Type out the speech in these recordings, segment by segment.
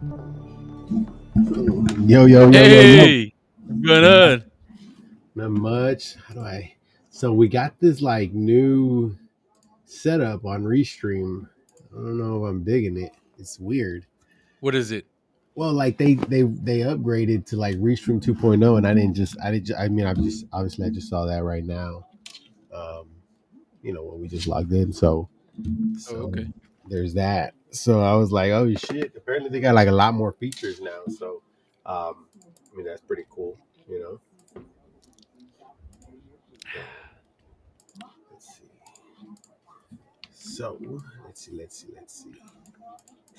Yo, yo, yo, yo, yo. Hey, what's going on? Not much. How do I? So we got this like new setup on Restream. I don't know if I'm digging it. It's weird. What is it? Well, like they upgraded to like Restream 2.0, and I didn't. I mean, I just obviously I just saw that right now. Um, when we just logged in. Oh, So okay. there's that. So I was like, oh shit! Apparently they got like a lot more features now. So, I mean that's pretty cool. You know. Let's see. So let's see.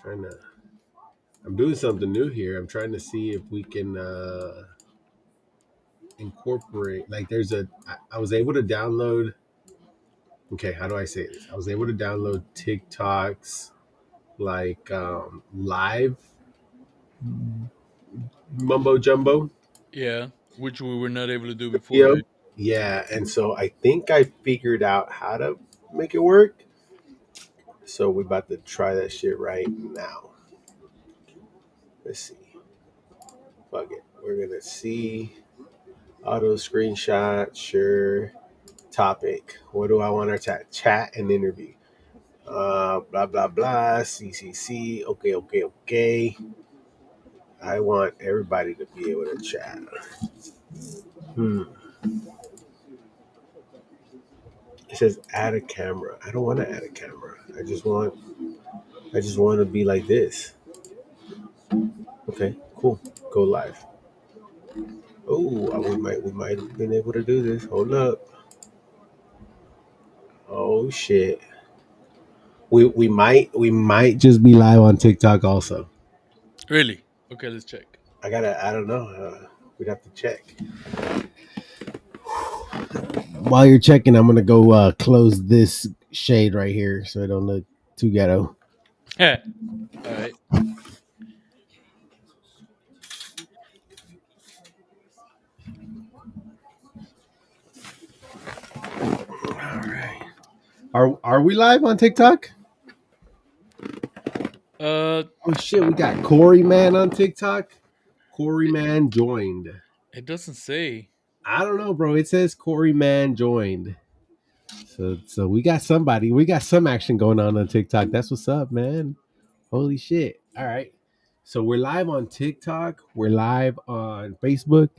Trying to. I'm doing something new here. I'm trying to see if we can incorporate. Like, I was able to download. Okay, how do I say this? I was able to download TikToks like live mumbo jumbo Yeah, which we were not able to do before, video. right? Yeah, and so I think I figured out how to make it work. So we're about to try that shit right now. Let's see. Fuck it. We're gonna see auto screenshot. Sure. Topic. What do I want our chat and interview? Blah blah blah. CCC. Okay, okay, okay. I want everybody to be able to chat. Hmm. It says add a camera. I don't want to add a camera. I just want to be like this. Okay, cool. Go live. Oh, we might have been able to do this. Hold up. Oh shit. We might just be live on TikTok also. Really? Okay, let's check. I don't know. We'd have to check. While you're checking, I'm gonna go close this shade right here so it don't look too ghetto. All right. All right. Are we live on TikTok? Uh, Oh shit, we got Corey Man on TikTok. Corey Man joined. it doesn't say. I don't know, bro. It says Corey Man joined. So we got somebody. We got some action going on TikTok. That's what's up, man. Holy shit. All right. So we're live on TikTok, we're live on Facebook,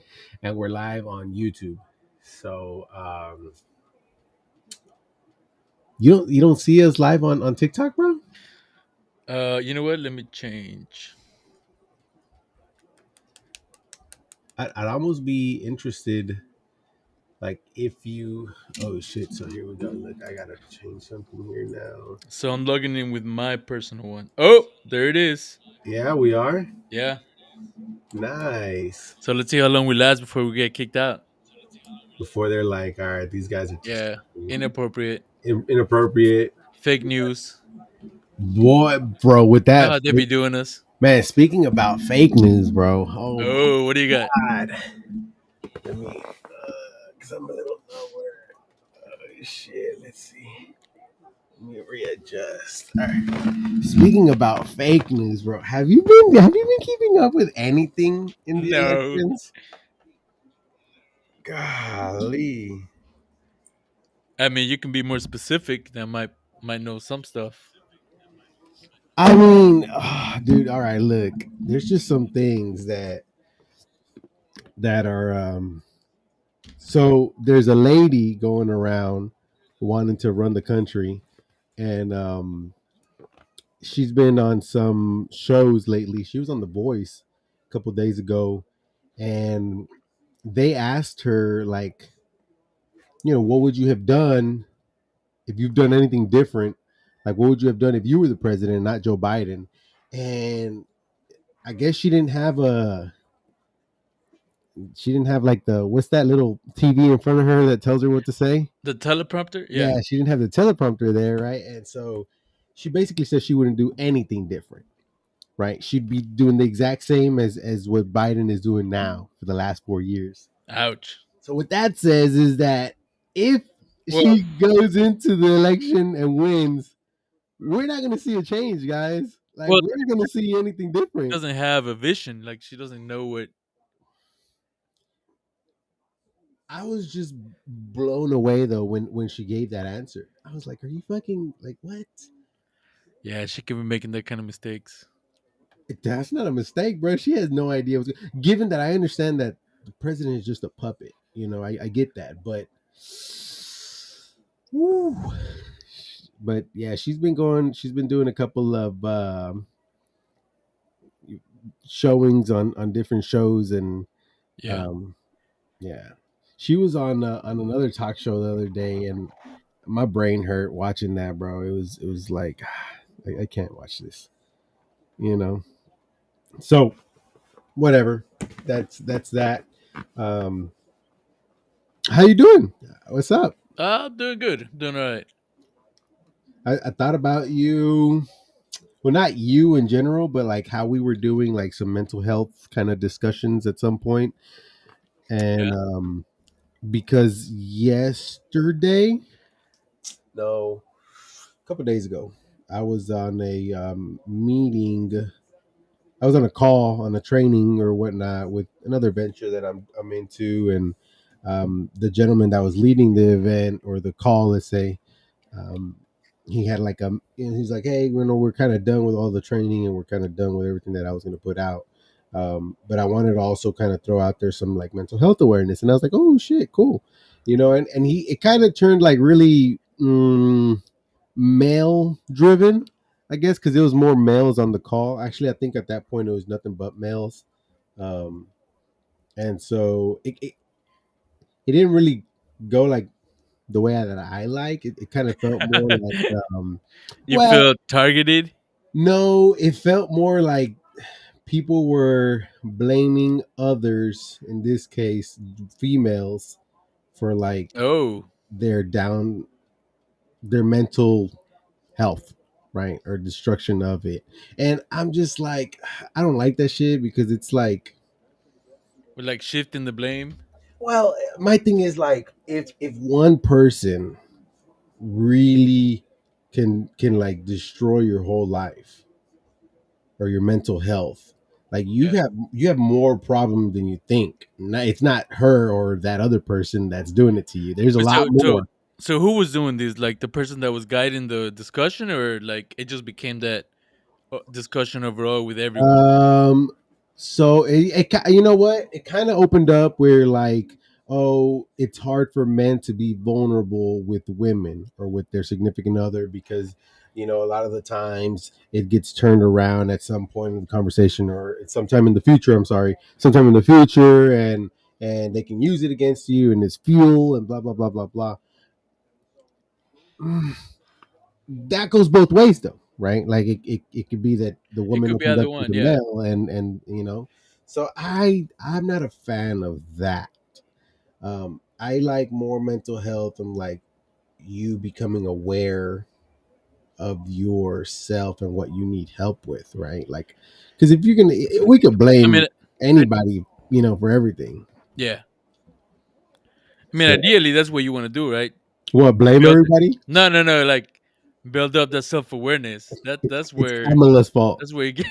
and we're live on YouTube. So you don't see us live on TikTok, bro? You know what? Let me change. I'd almost be interested, like if you. Oh shit! So here we go. Look, I gotta change something here now. So I'm logging in with my personal one. Oh, there it is. Yeah, we are. Yeah. Nice. So let's see how long we last before we get kicked out. Before they're like, all right, these guys are just Yeah. Inappropriate. inappropriate. Fake news. Boy, bro, with You know that how they be doing us. man. Speaking about fake news, bro. Oh my Oh, what do you got? god. Let me, cause I'm a little lower. Oh shit. Let's see. Let me readjust. All right. Speaking about fake news, bro. Have you been keeping up with anything in the No. elections? Golly. I mean, you can be more specific. That might know some stuff. I mean, dude. All right. Look, there's just some things that are. So there's a lady going around wanting to run the country, and she's been on some shows lately. She was on The Voice a couple days ago, and they asked her like, what would you have done if you've done anything different? Like, what would you have done if you were the president, not Joe Biden? And I guess she didn't have like the what's that little TV in front of her that tells her what to say? The teleprompter? Yeah. Yeah, she didn't have the teleprompter there, right? And so she basically said she wouldn't do anything different, right? She'd be doing the exact same as what Biden is doing now for the last 4 years. Ouch. So what that says is that if Well, she goes into the election and wins, we're not going to see a change, guys. Like Well, we ain't gonna see anything she different. doesn't have a vision. Like she doesn't know what. I was just blown away though when she gave that answer. I was like, "Are you fucking like what?" Yeah, she can be making that kind of mistakes. That's not a mistake, bro. She has no idea what's. Given that I understand that the president is just a puppet, I get that, but, woo. But yeah, she's been going. She's been doing a couple of showings on different shows, and Yeah. um, yeah, she was on another talk show the other day, and my brain hurt watching that, bro. It was like I can't watch this, you know. So whatever. That's that. Um, how you doing? What's up? I'm doing good. Doing all right. I thought about you. Well, not you in general, but like how we were doing like some mental health kind of discussions at some point, and Yeah. because yesterday, no, a couple days ago, I was on a meeting. I was on a call on a training or whatnot with another venture that I'm into, and the gentleman that was leading the event or the call, let's say, um, he had like he's like, hey, we're kind of done with all the training and we're kind of done with everything that I was going to put out. But I wanted to also kind of throw out there some like mental health awareness, and I was like, oh shit, cool, and he it kind of turned like really male driven, I guess, because it was more males on the call. Actually, I think at that point it was nothing but males, um, and so it didn't really go like the way that I like. It kind of felt more like, You well, feel targeted? no, it felt more like people were blaming others, in this case, females, for like Oh, their down, their mental health, right? Or destruction of it. And I'm just like, I don't like that shit because it's like, we're like shifting the blame. well, my thing is like, if one person really can like destroy your whole life or your mental health, like Yeah. you have more problem than you think. It's not her or that other person that's doing it to you. There's a But lot more. so who was doing this? Like the person that was guiding the discussion, or like it just became that discussion overall with everyone? Um, so you know what? It kind of opened up where like, oh, it's hard for men to be vulnerable with women or with their significant other because a lot of the times it gets turned around at some point in the conversation or at sometime in the future. I'm sorry, sometime in the future, and they can use it against you and it's fuel and blah blah blah blah blah. That goes both ways though, right? Like it could be that the It woman could be opened up either to one. the Yeah. male, and so I'm not a fan of that. I like more mental health and like you becoming aware of yourself and what you need help with, right? Like, because if you're gonna, we could I mean, blame I, anybody, for everything. yeah. I mean, So ideally, that's what you want to do, right? what, blame Build. everybody? No, no, no. Like build up that self awareness. That's It's where Kamala's fault. that's where you get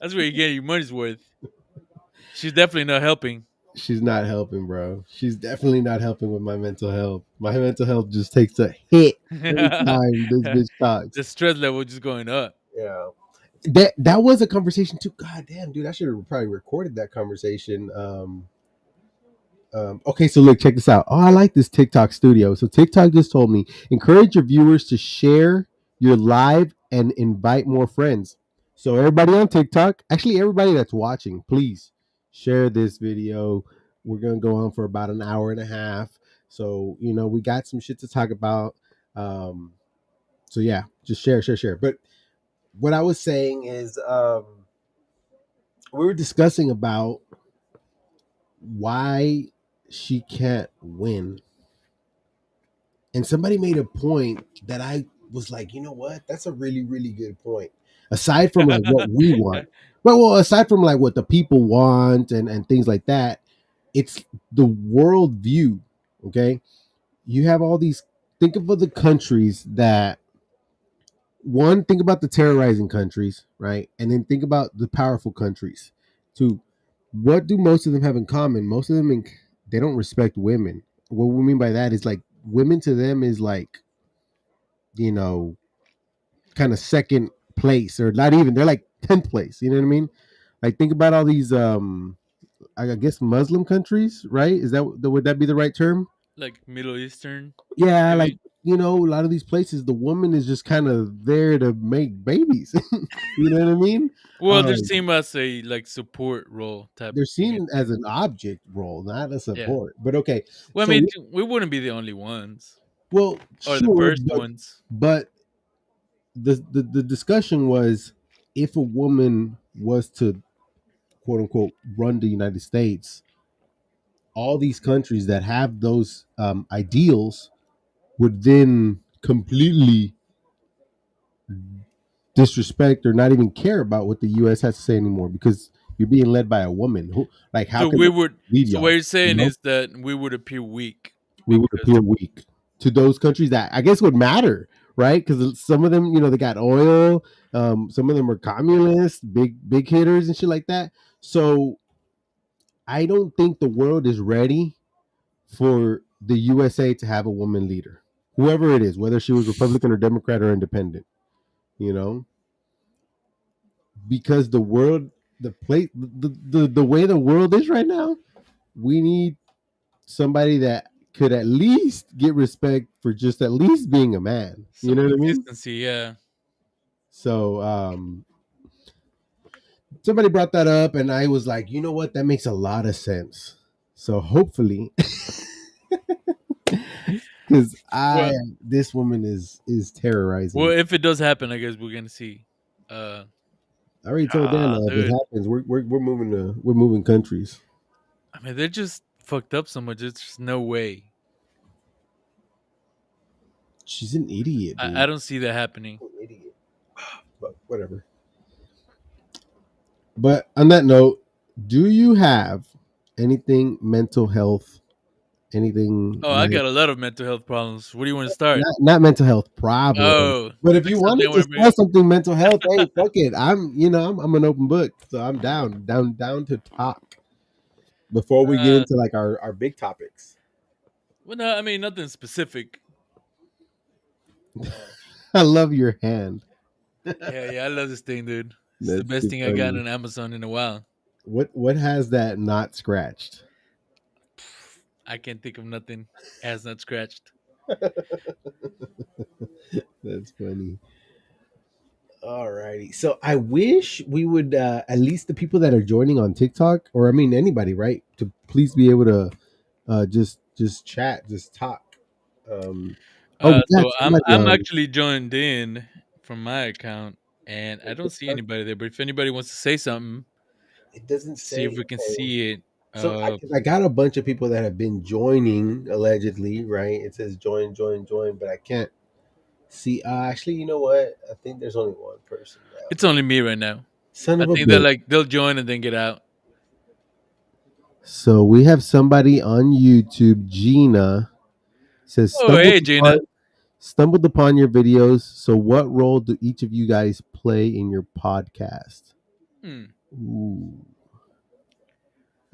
that's where you get your money's worth. She's definitely not helping. She's not helping, bro. She's definitely not helping with my mental health. My mental health just takes a hit every The time this bitch talks. stress level just going up. Yeah. That was a conversation too. God damn, dude, I should have probably recorded that conversation. Okay, so look, check this out. Oh, I like this TikTok studio. So TikTok just told me encourage your viewers to share your live and invite more friends. So everybody on TikTok, actually everybody that's watching, please share this video. We're gonna go on for about an hour and a half. So we got some shit to talk about. Um, so yeah, just share, share, share. But what I was saying is, we were discussing about why she can't win. And somebody made a point that I was like, you know what? That's a really, really good point. Aside from like what we want, well, aside from like what the people want and things like that, it's the world view. Okay, you have all these. Think of other countries that one, think about the terrorizing countries, right? And then think about the powerful countries. Two, what do most of them have in common? Most of them, they don't respect women. What we mean by that is like women to them is like, you know, kind of second place or not even. They're like 10th place. You know what I mean? Like think about all these, I guess Muslim countries, right? Is that would that be the right term? Like Middle Eastern, Yeah, like maybe. a lot of these places, the woman is just kind of there to make babies. You know what I mean? Well, they're Um, seen as a like support role type they're of thing, I seen as think. an object role, not a Yeah. support. But okay, Well, I so mean, we wouldn't be the only ones well, or the sure, first ones. but the discussion was if a woman was to quote unquote run the United States, all these countries that have those ideals would then completely disrespect or not even care about what the U.S. has to say anymore because you're being led by a woman. Who, like, how So can we they would. lead So what y'all? you're You saying know, is that we would appear weak we would because appear weak to those countries that I guess would matter, right? Because some of them, they got oil. Some of them are communists, big hitters and shit like that. So I don't think the world is ready for the USA to have a woman leader, whoever it is, whether she was Republican or Democrat or independent. You know, because the world, the way the world is right now, we need somebody that could at least get respect for just at least being a man. You some know what I mean? consistency. Yeah. So somebody brought that up, and I was like, you know what? That makes a lot of sense. So hopefully, because I Well, this woman is well, terrorizing. if it does happen, I guess we're gonna see. Uh, I already told Dan if it dude. happens, we're moving countries. I mean, they're just fucked up so much. It's just no way. She's an idiot, I dude. don't see that happening. An idiot. But whatever. But on that note, do you have anything mental health? Anything Oh, I like got a lot of mental health problems. Where do you want to start? not mental health problem? Oh, But if like you something wanted I to want to bring discuss up. something mental health, hey, fuck it. I'm an open book, so I'm down to talk. Before we get Uh, into like our big topics, well, no, I mean nothing specific. I love your hand. Yeah, yeah, I love this thing, dude. It's the That's best too thing I got funny. on Amazon in a while. What has that not scratched? I can't think of nothing as not scratched. That's funny. Alrighty. So I wish we would at least the people that are joining on TikTok, or I mean anybody, right? To please be able to just chat, just talk. Um oh, we got So I'm somebody I'm on. actually joined in from my account, and I don't see anybody there. But if anybody wants to say something, It doesn't see if say we can okay. see it. So I got a bunch of people that have been joining allegedly, right? It says join, join, join, but I can't see. Actually, you know what? I think there's only one person now. It's only me right now. Son I of a think that bitch. like they'll join and then get out. So we have somebody on YouTube. Gina says Oh, hey, Gina. stumbled upon your videos. So what role do each of you guys play in your podcast? Hmm. Ooh,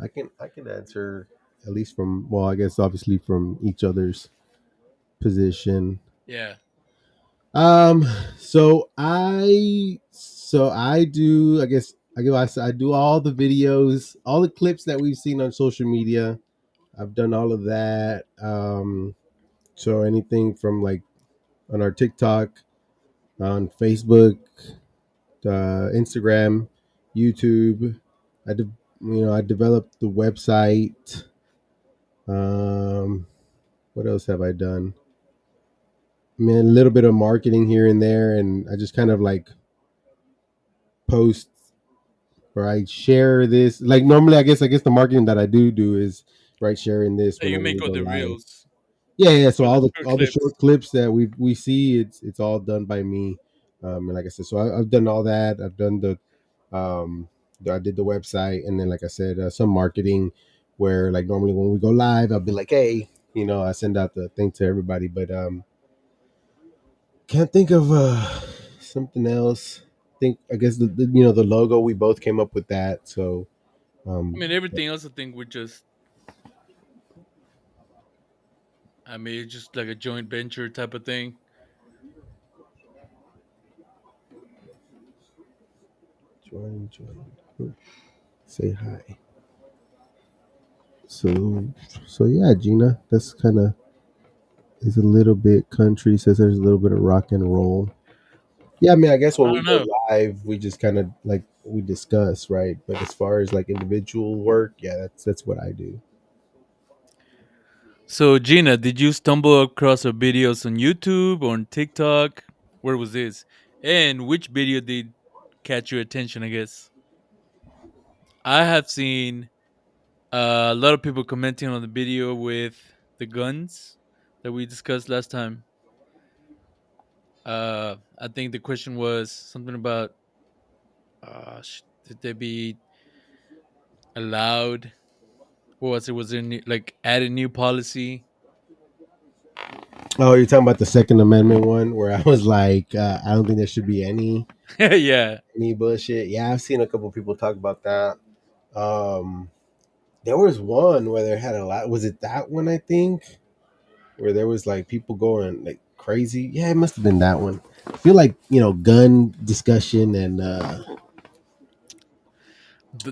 I can answer at least from, well, I guess obviously from each other's position. Yeah. Um, so I do. I do all the videos, all the clips that we've seen on social media. I've done all of that. So anything from like on our TikTok, on Facebook, Instagram, YouTube. I de- I developed the website. Um, what else have I done? I mean, a little bit of marketing here and there, and I just kind of like post or I share this. Like normally, I guess the marketing that I do is right sharing this That you whenever make we all go the live. reels Yeah, yeah. So or the all the short all the clips. short clips that we see, it's all done by me. And like I said, so I've done all that. I've done um, I did the website, and then like I said, some marketing where like normally when we go live, I'll be like, hey, I send out the thing to everybody, but can't think of something else. I guess the logo we both came up with that. So I um, mean, everything else I think we just. I mean, it's just like a joint venture type of thing. join. Say hi. So yeah, Gina, that's kind of is a little bit country. Says there's a little bit of rock and roll. Yeah, I mean, I guess when I we don't go know. live, we just kind of like we discuss, right? But as far as like individual work, yeah, that's what I do. So, Gina, did you stumble across our videos on YouTube, on TikTok? Where was this? And which video did catch your attention? I guess I have seen a lot of people commenting on the video with the guns that we discussed last time. I think the question was something about did they be allowed? What was it? Was there like added new policy? Oh, you're talking about the Second Amendment one, where I was like, I don't think there should be Yeah, any bullshit. Yeah, I've seen a couple people talk about that. Um, there was one where there had a lot. Was it that one? I think where there was like people going like crazy. Yeah, it must have been that one. I feel like gun discussion and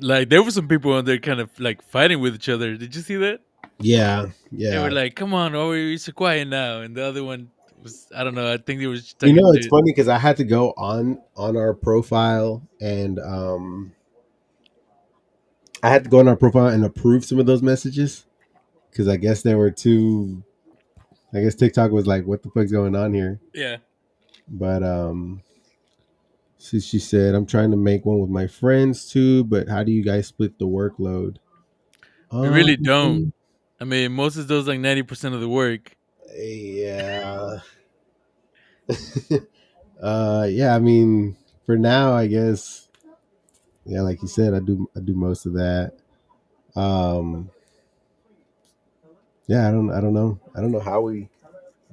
like there were some people on there kind of like fighting with each other. Did you see that? yeah, They yeah. were like, "Come on, oh, you're so quiet now," and the other one was, I don't know. I think they were just You talking know, it's shit. funny because I had to go on our profile and I had to go on our profile and approve some of those messages because I guess there were two. I guess TikTok was like, "What the fuck's going on here?" Yeah, But she said, "I'm trying to make one with my friends too, but how do you guys split the workload?" we really Um, don't. I mean, most of those like 90% of the work. yeah, yeah. I mean, for now, I guess, yeah, like you said, I do most of that. Um, yeah, I don't know how we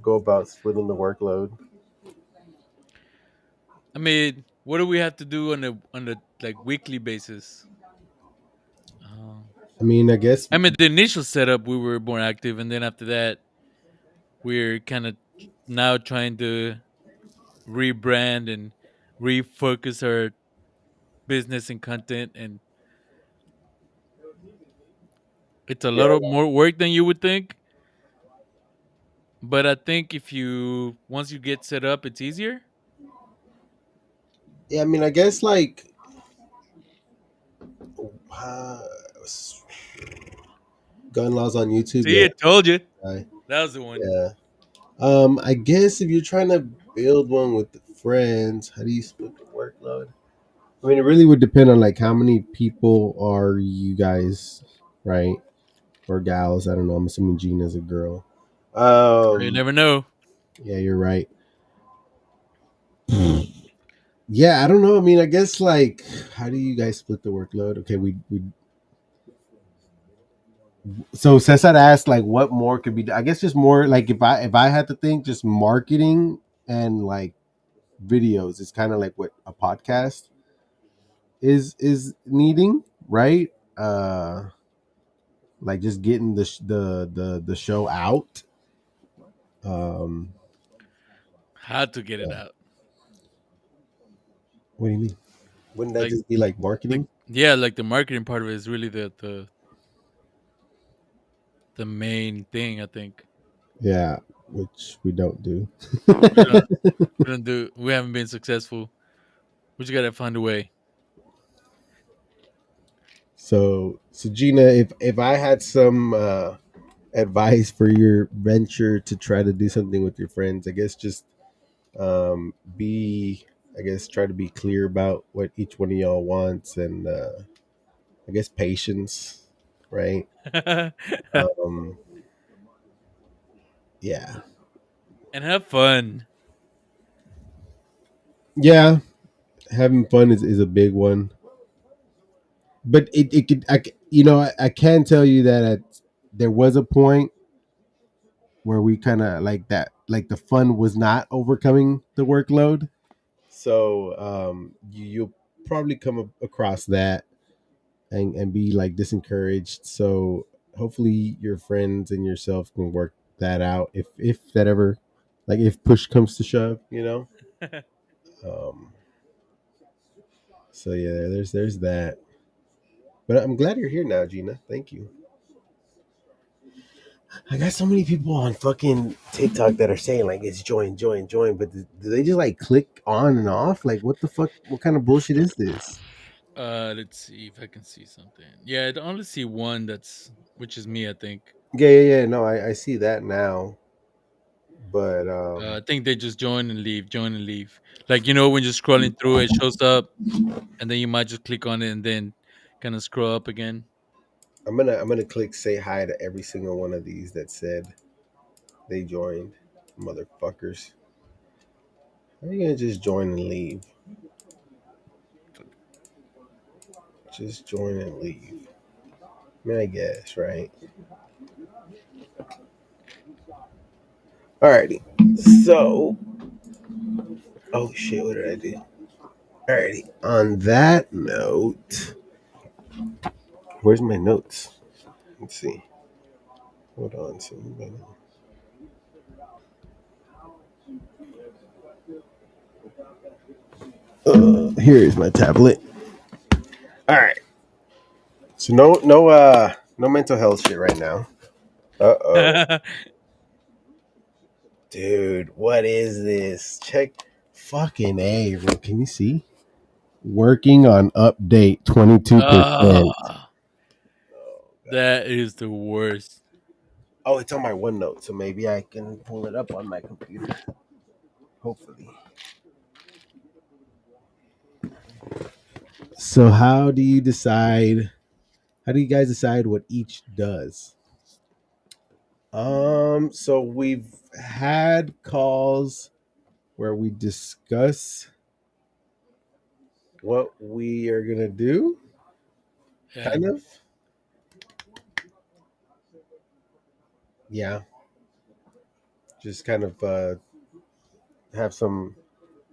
go about splitting the workload. I mean, what do we have to do on a like weekly basis? Uh, I mean, I guess, I mean, the initial setup we were more active, and then after that, we're kind of now trying to rebrand and refocus our business and content, and it's a yeah, lot of more work than you would think. But I think if you once you get set up, it's easier. yeah. I mean, I guess like uh, gun laws on YouTube. See, Yeah, I told you I- that was the one. yeah. I guess if you're trying to build one with friends, how do you split the workload? I mean, it really would depend on like how many people are you guys, right? Or gals. I don't know. I'm assuming Gina's a girl. You Um, never know. yeah, you're right. Yeah, I don't know. I mean, I guess like how do you guys split the workload? Okay, we so since I'd asked like what more could be I guess just more like if I had to think just marketing and like videos is kind of like what a podcast is needing, right? Like just getting the show out. Um, Had to get it yeah. out. What do you mean? Wouldn't that Like, just be like like marketing? yeah, like the marketing part of it is really the main thing. I think Yeah, which we don't do. we don't we don't do. We haven't been successful. We just gotta find a way. So Gina, if I had some advice for your venture to try to do something with your friends, I guess just be I guess try to be clear about what each one of y'all wants and I guess patience, right? And Um, yeah, have fun. yeah, having fun is a big one, but it could I can tell you that there was a point where we kind of like that like the fun was not overcoming the workload. So you'll probably come across that and be like disencouraged. So hopefully your friends and yourself can work that out if that ever, like, if push comes to shove, you know. Um, so yeah, there's that. But I'm glad you're here now, Gina. Thank you. I got so many people on fucking TikTok that are saying like it's join, join, join, but do they just like click on and off? Like, what the fuck? What kind of bullshit is this? Let's see if I can see something. Yeah, I only see one that's which is me, I think. Yeah, yeah, yeah. No, I see that now, but I think they just join and leave. Like when you're scrolling through, it shows up, and then you might just click on it and then kind of scroll up again. I'm gonna click say hi to every single one of these that said they joined, motherfuckers. How are you gonna just join and leave? Just join and leave. I mean, I guess, right? Alrighty. So, oh shit, what did I do? Alrighty. On that note, where's my notes? Let's see. Hold on. Here is my tablet. All right. So no mental health shit right now. Uh-oh. Dude, what is this? Check fucking A, bro. Can you see? Working on update 22%. Ah, that is the worst. Oh, it's on my OneNote, so maybe I can pull it up on my computer. Hopefully. So how do you guys decide what each does? So we've had calls where we discuss what we are gonna do, Yeah, kind of. Yeah, just kind of have some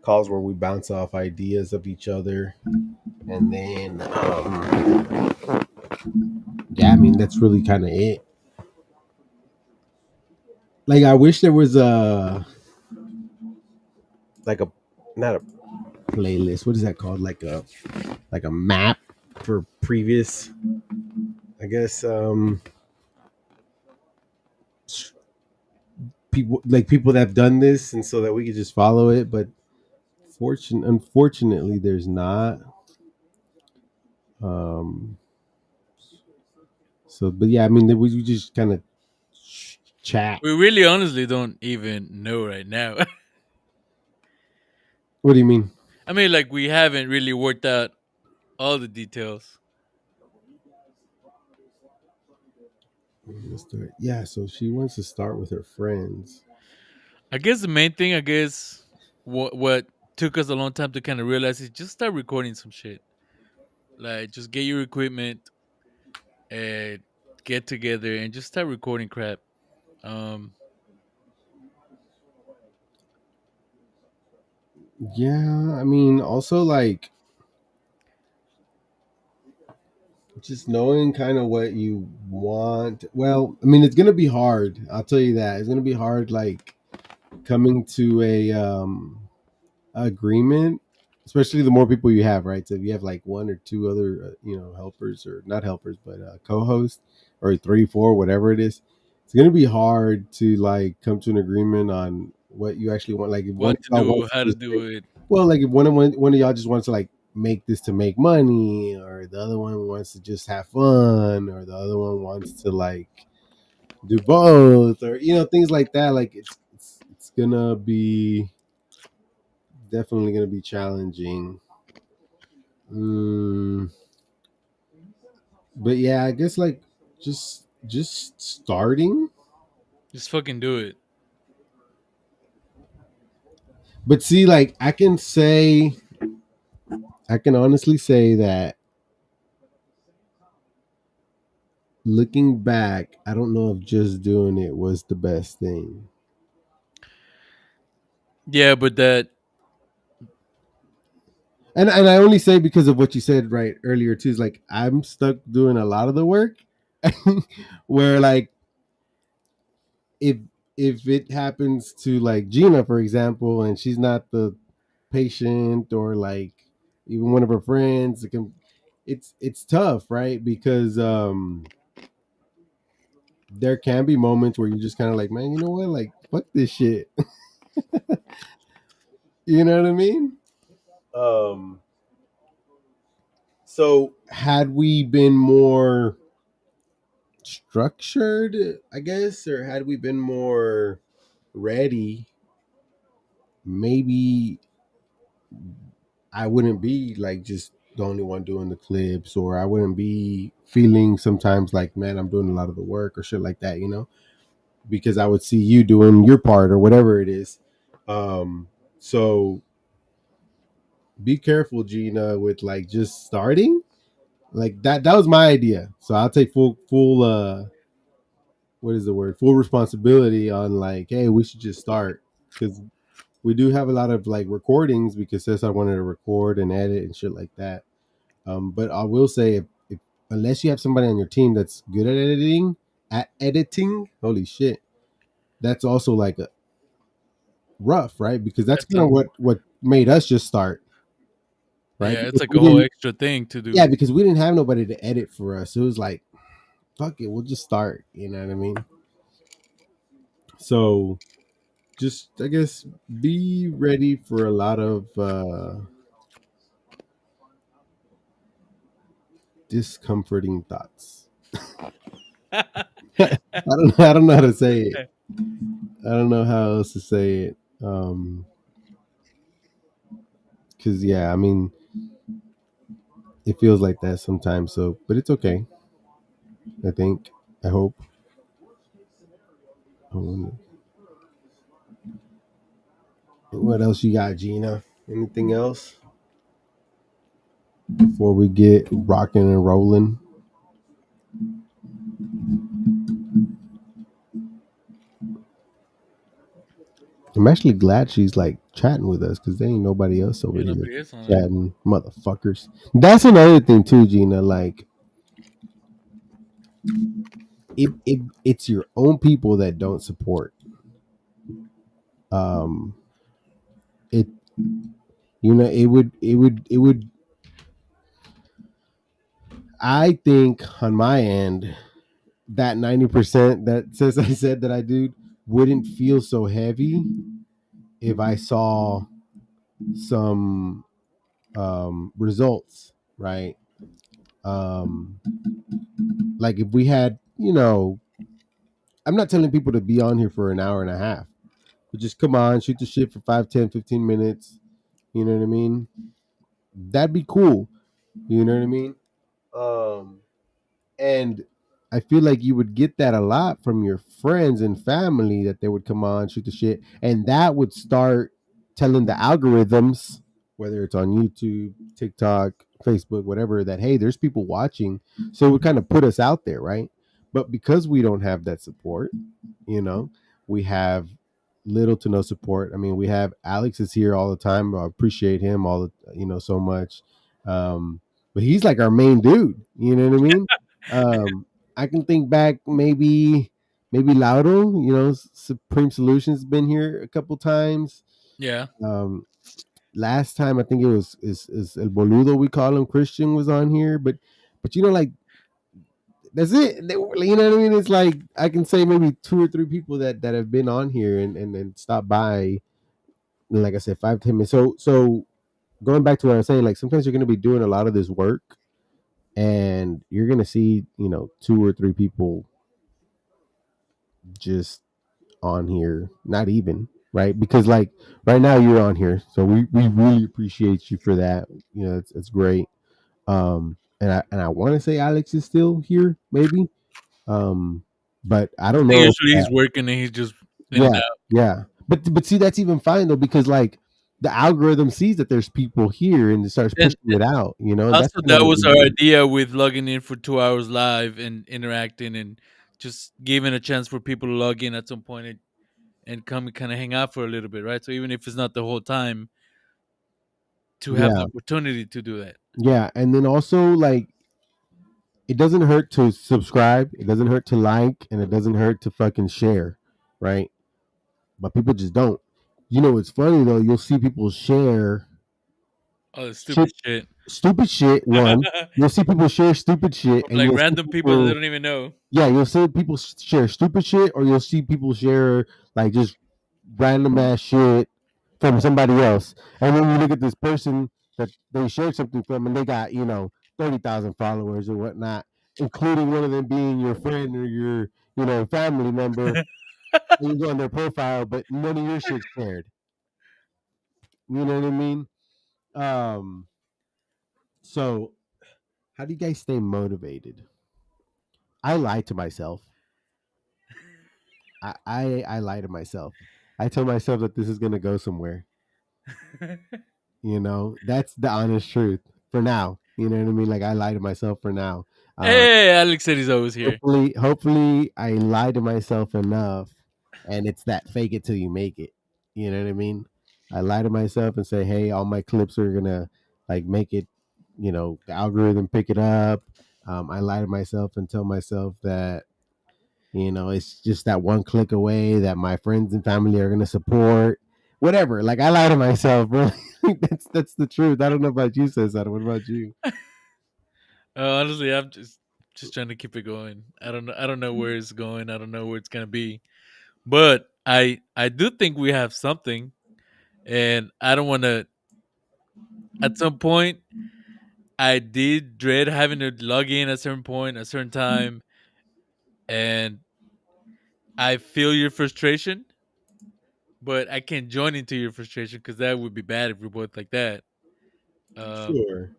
calls where we bounce off ideas of each other, and then yeah, I mean that's really kind of it. Like, I wish there was a not a playlist. What is that called? Like a map for previous, I guess, people that have done this, and so that we could just follow it. But unfortunately, there's not. Um, so, but yeah, I mean, we just kind of chat. we really honestly don't even know right now. What do you mean? I mean, like we haven't really worked out all the details. Let's do it. Yeah, so she wants to start with her friends. I guess the main thing, I guess, what took us a long time to kind of realize is just start recording some shit. Like, just get your equipment and get together and just start recording crap. Um, Yeah, I mean, also like just knowing kind of what you want. Well, I mean, it's gonna be hard. I'll tell you that it's gonna be hard. Like coming to a agreement, especially the more people you have, right? So if you have like one or two other, helpers, or not helpers, but co-hosts, or three, four, whatever it is, it's gonna be hard to like come to an agreement on what you actually want. Like if one what of to y'all do, wants how to to just do it. well, like if one of y'all just wants to like make this to make money, or the other one wants to just have fun, or the other one wants to like do both, or things like that. Like it's gonna be definitely gonna be challenging. Mm, but yeah, I guess like just starting. Just fucking do it. But see, like I can honestly say that looking back, I don't know if just doing it was the best thing. Yeah, but that And I only say because of what you said right earlier too. Is like I'm stuck doing a lot of the work, where like if if it happens to like Gina, for example, and she's not the patient or like even one of her friends, it's tough, right? Because there can be moments where you're just kind of like, man, you know what, like fuck this shit. You know what I mean? Um, so had we been more structured, I guess, or had we been more ready, maybe I wouldn't be like just the only one doing the clips, or I wouldn't be feeling sometimes like, man, I'm doing a lot of the work or shit like that, you know, because I would see you doing your part or whatever it is. So be careful, Gina, with like just starting like that. That was my idea. So I'll take full what is the word? Full responsibility on like, hey, we should just start because we do have a lot of like recordings because since I wanted to record and edit and shit like that. But I will say if unless you have somebody on your team that's good at editing, holy shit, that's also like a rough, right? Because that's That's kind a of what made us just start, right? Yeah, it's Because like we a whole didn't, extra thing to do. yeah, because we didn't have nobody to edit for us. So it was like, fuck it, we'll just start. You know what I mean? So just I guess be ready for a lot of discomforting thoughts. I don't know how to say it. I don't know how else to say it. Cause yeah, I mean, it feels like that sometimes. So, but it's okay. I think. I hope. What else you got, Gina? Anything else before we get rocking and rolling? I'm actually glad she's like chatting with us because there ain't nobody else over Yeah, here nobody is on it. chatting, motherfuckers. That's another thing too, Gina. Like, it's your own people that don't support. Um, it it would. I think on my end that 90% that says I said that I do wouldn't feel so heavy if I saw some results, right? Um, like if we had, I'm not telling people to be on here for an hour and a half, but just come on, shoot the shit for 5, 10, 15 minutes. You know what I mean? That'd be cool. You know what I mean? Um, and I feel like you would get that a lot from your friends and family that they would come on, shoot the shit, and that would start telling the algorithms, whether it's on YouTube, TikTok, Facebook, whatever, that hey, there's people watching, so it would kind of put us out there, right? But because we don't have that support, you know, we have little to no support. I mean, we have Alex is here all the time. I appreciate him all the so much. But he's like our main dude. You know what I mean? Um, I can think back maybe Lauro. Supreme Solutions been here a couple times. Yeah. Um, Last time I think it was is El Boludo, we call him, Christian, was on here, but like that's it. You know what I mean? It's like I can say maybe two or three people that have been on here and stopped by. And like I said, 5 10 minutes. So going back to what I was saying, like sometimes you're going to be doing a lot of this work, and you're going to see two or three people just on here, not even right because like right now you're on here, so we really appreciate you for that. It's great. And I want to say Alex is still here, maybe. But I I don't think know if usually he's working and he's just in and yeah, out. yeah. But see, that's even fine though because like the algorithm sees that there's people here and it starts And pushing it out. And that's also kind of that what was we our do. idea with logging in for 2 hours live and interacting and just giving a chance for people to log in at some point and come and kind of hang out for a little bit, right? So even if it's not the whole time, to have the Yeah, opportunity to do that. yeah, and then also like it doesn't hurt to subscribe, it doesn't hurt to like, and it doesn't hurt to fucking share, right? But people just don't. You know, it's funny though. You'll see people share Oh, the shit, stupid shit. stupid shit. One, you'll see people share stupid shit, From and like you'll see random people that they people. don't even know. Yeah, you'll see people share stupid shit, or you'll see people share like just random ass shit from somebody else, and then you look at this person that they shared something from, and they got 30,000 followers or whatnot, including one of them being your friend or your family member. And you go on their profile, but none of your shit's shared. You know what I mean? Um, so how do you guys stay motivated? I lie to myself. I lie to myself. I tell myself that this is gonna go somewhere. That's the honest truth for now. You know what I mean? Like I lie to myself for now. Um, Hey, Alex said he's always here. hopefully, I lie to myself enough, and it's that fake it till you make it. You know what I mean? I lie to myself and say, "Hey, all my clips are gonna like make it." The algorithm pick it up. I lie to myself and tell myself that it's just that one click away that my friends and family are gonna support. Whatever. Like I lie to myself, bro. That's the truth. I don't know about you, Cesar. What about you? Honestly, I'm just trying to keep it going. I don't know. I don't know where it's going. I don't know where it's gonna be. But I do think we have something, and I don't want to. At some point, I did dread having to log in at a certain point, a certain time, and I feel your frustration, but I can't join into your frustration because that would be bad if we're both like that. Um, Sure.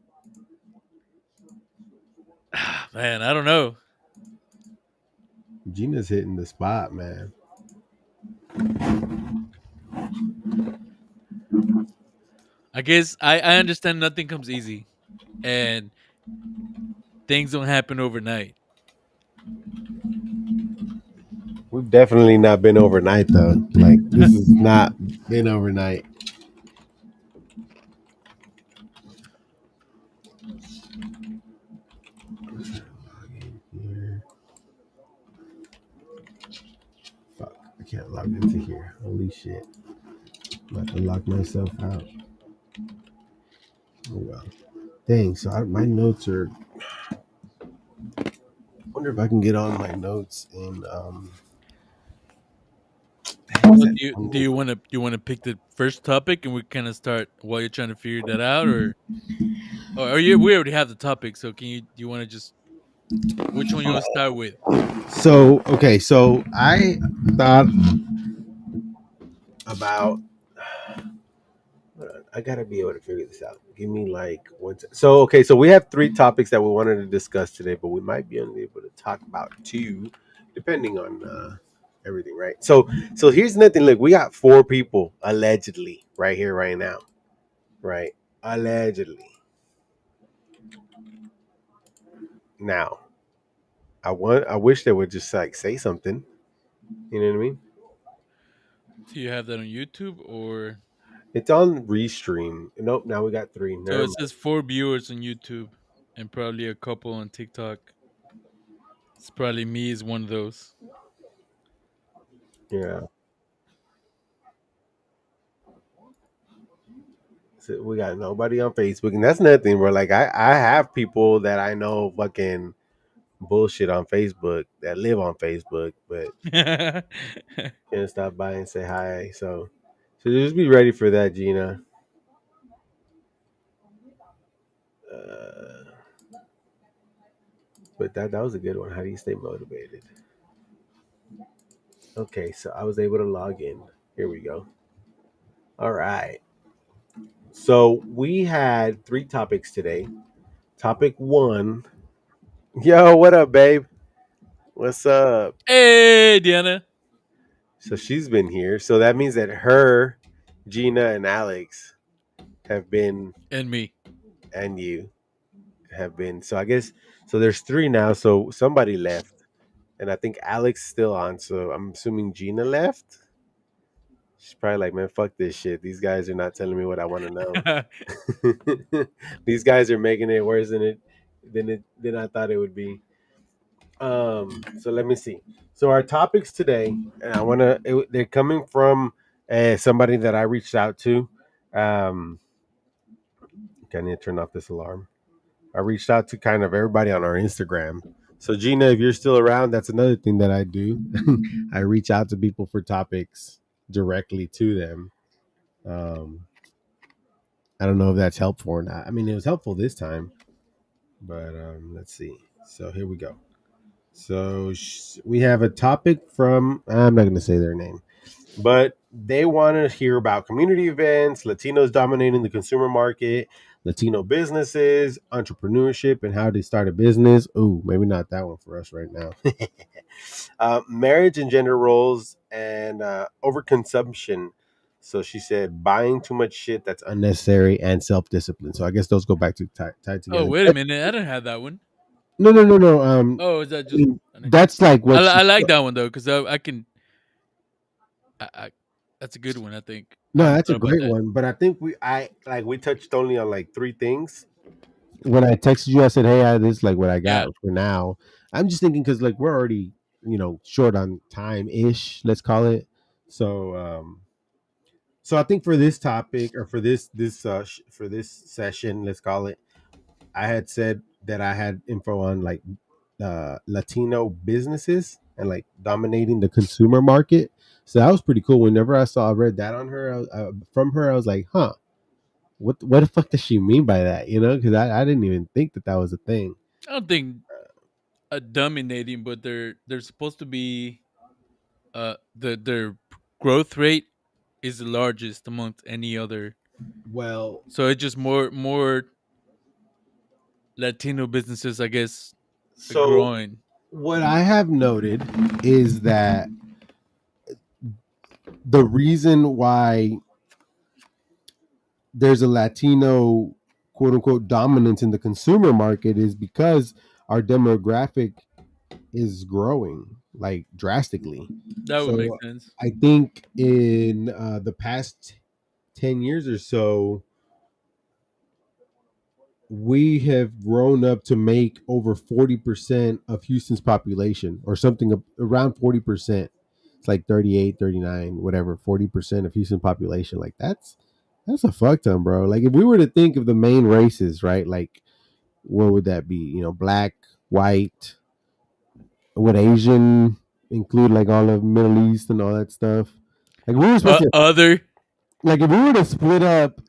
man, I don't know. Gina's hitting the spot, man. I guess I understand nothing comes easy, and things don't happen overnight. We've definitely not been overnight though. Like this has not been overnight. Here. Fuck. I can't log into here. Holy shit. I'm about to lock myself out. Oh well. Dang, so my notes are I wonder if I can get on my notes and dang, is Well, that do you want to pick the first topic and we kind of start while you're trying to figure that out, or you we already have the topic, so can you do you want to just which one you want to start with? so okay, so I thought about hold on, I gotta be able to figure this out. Give me like so okay, so we have three topics that we wanted to discuss today, but we might be only able to talk about two, depending on everything, right? So here's nothing. Look, we got four people allegedly right here, right now, right? Allegedly. Now, I wish they would just like say something. You know what I mean? Do you have that on YouTube or It's on restream. Nope. Now we got three. so Never it mind. says 4 viewers on YouTube and probably a couple on TikTok. It's probably me is one of those. Yeah. So we got nobody on Facebook, and that's nothing. Bro. Like I have people that I know fucking bullshit on Facebook that live on Facebook, but can't stop by and say hi. So just be ready for that, Gina. Uh, but that was a good one. How do you stay motivated? Okay, so I was able to log in. Here we go. All right. So we had three topics today. Topic one. Yo, what up, babe? What's up? Hey, Diana So she's been here. So that means that her, Gina, and Alex have been, and me. and you have been. So I guess, so there's three now. So somebody left. And I think Alex still on. So I'm assuming Gina left. She's probably like, man, fuck this shit. These guys are not telling me what I want to know. These guys are making it worse than I thought it would be. So let me see. So our topics today, and they're coming from somebody that I reached out to. Um, can I need to turn off this alarm? I reached out to kind of everybody on our Instagram. So Gina, if you're still around, that's another thing that I do. I reach out to people for topics directly to them. Um, I don't know if that's helpful or not. I mean, it was helpful this time, but let's see. So here we go. So we have a topic from, I'm not going to say their name, but they want to hear about community events, Latinos dominating the consumer market, Latino businesses, entrepreneurship, and how to start a business. Ooh, maybe not that one for us right now. Marriage and gender roles and overconsumption. So she said buying too much shit that's unnecessary and self discipline. So I guess those go back to tied Oh, together. wait a minute. I didn't have that one. No, no, no, no. Oh, is that I just mean, an that's example? like what she. I like that one though, because I can. I That's a good one. I think I No, haven't that's a thought about great that. one. But I think we touched only on like three things. When I texted you, I said, "Hey, this is like what I Yeah. got for now." I'm just thinking because like we're already short on time ish, let's call it. So so I think for this topic or for for this session, let's call it, I had said that I had info on like Latino businesses and like dominating the consumer market. So that was pretty cool. Whenever I read that on her, from her, I was like, huh, what the fuck does she mean by that? Because I didn't even think that that was a thing. I don't think dominating, but they're supposed to be their growth rate is the largest amongst any other. Well, So it's just more Latino businesses, I guess, are so growing. what I have noted is that the reason why there's a Latino quote unquote dominance in the consumer market is because our demographic is growing like drastically. That would make So sense. I think in the past 10 years or so, we have grown up to make over 40% of Houston's population or something around 40%. It's like 38, 39, whatever, 40% of Houston population. Like that's a fuck ton, bro. Like if we were to think of the main races, right? Like what would that be? Black, white, would Asian include like all of Middle East and all that stuff? Like we were supposed to Other. like if we were to split up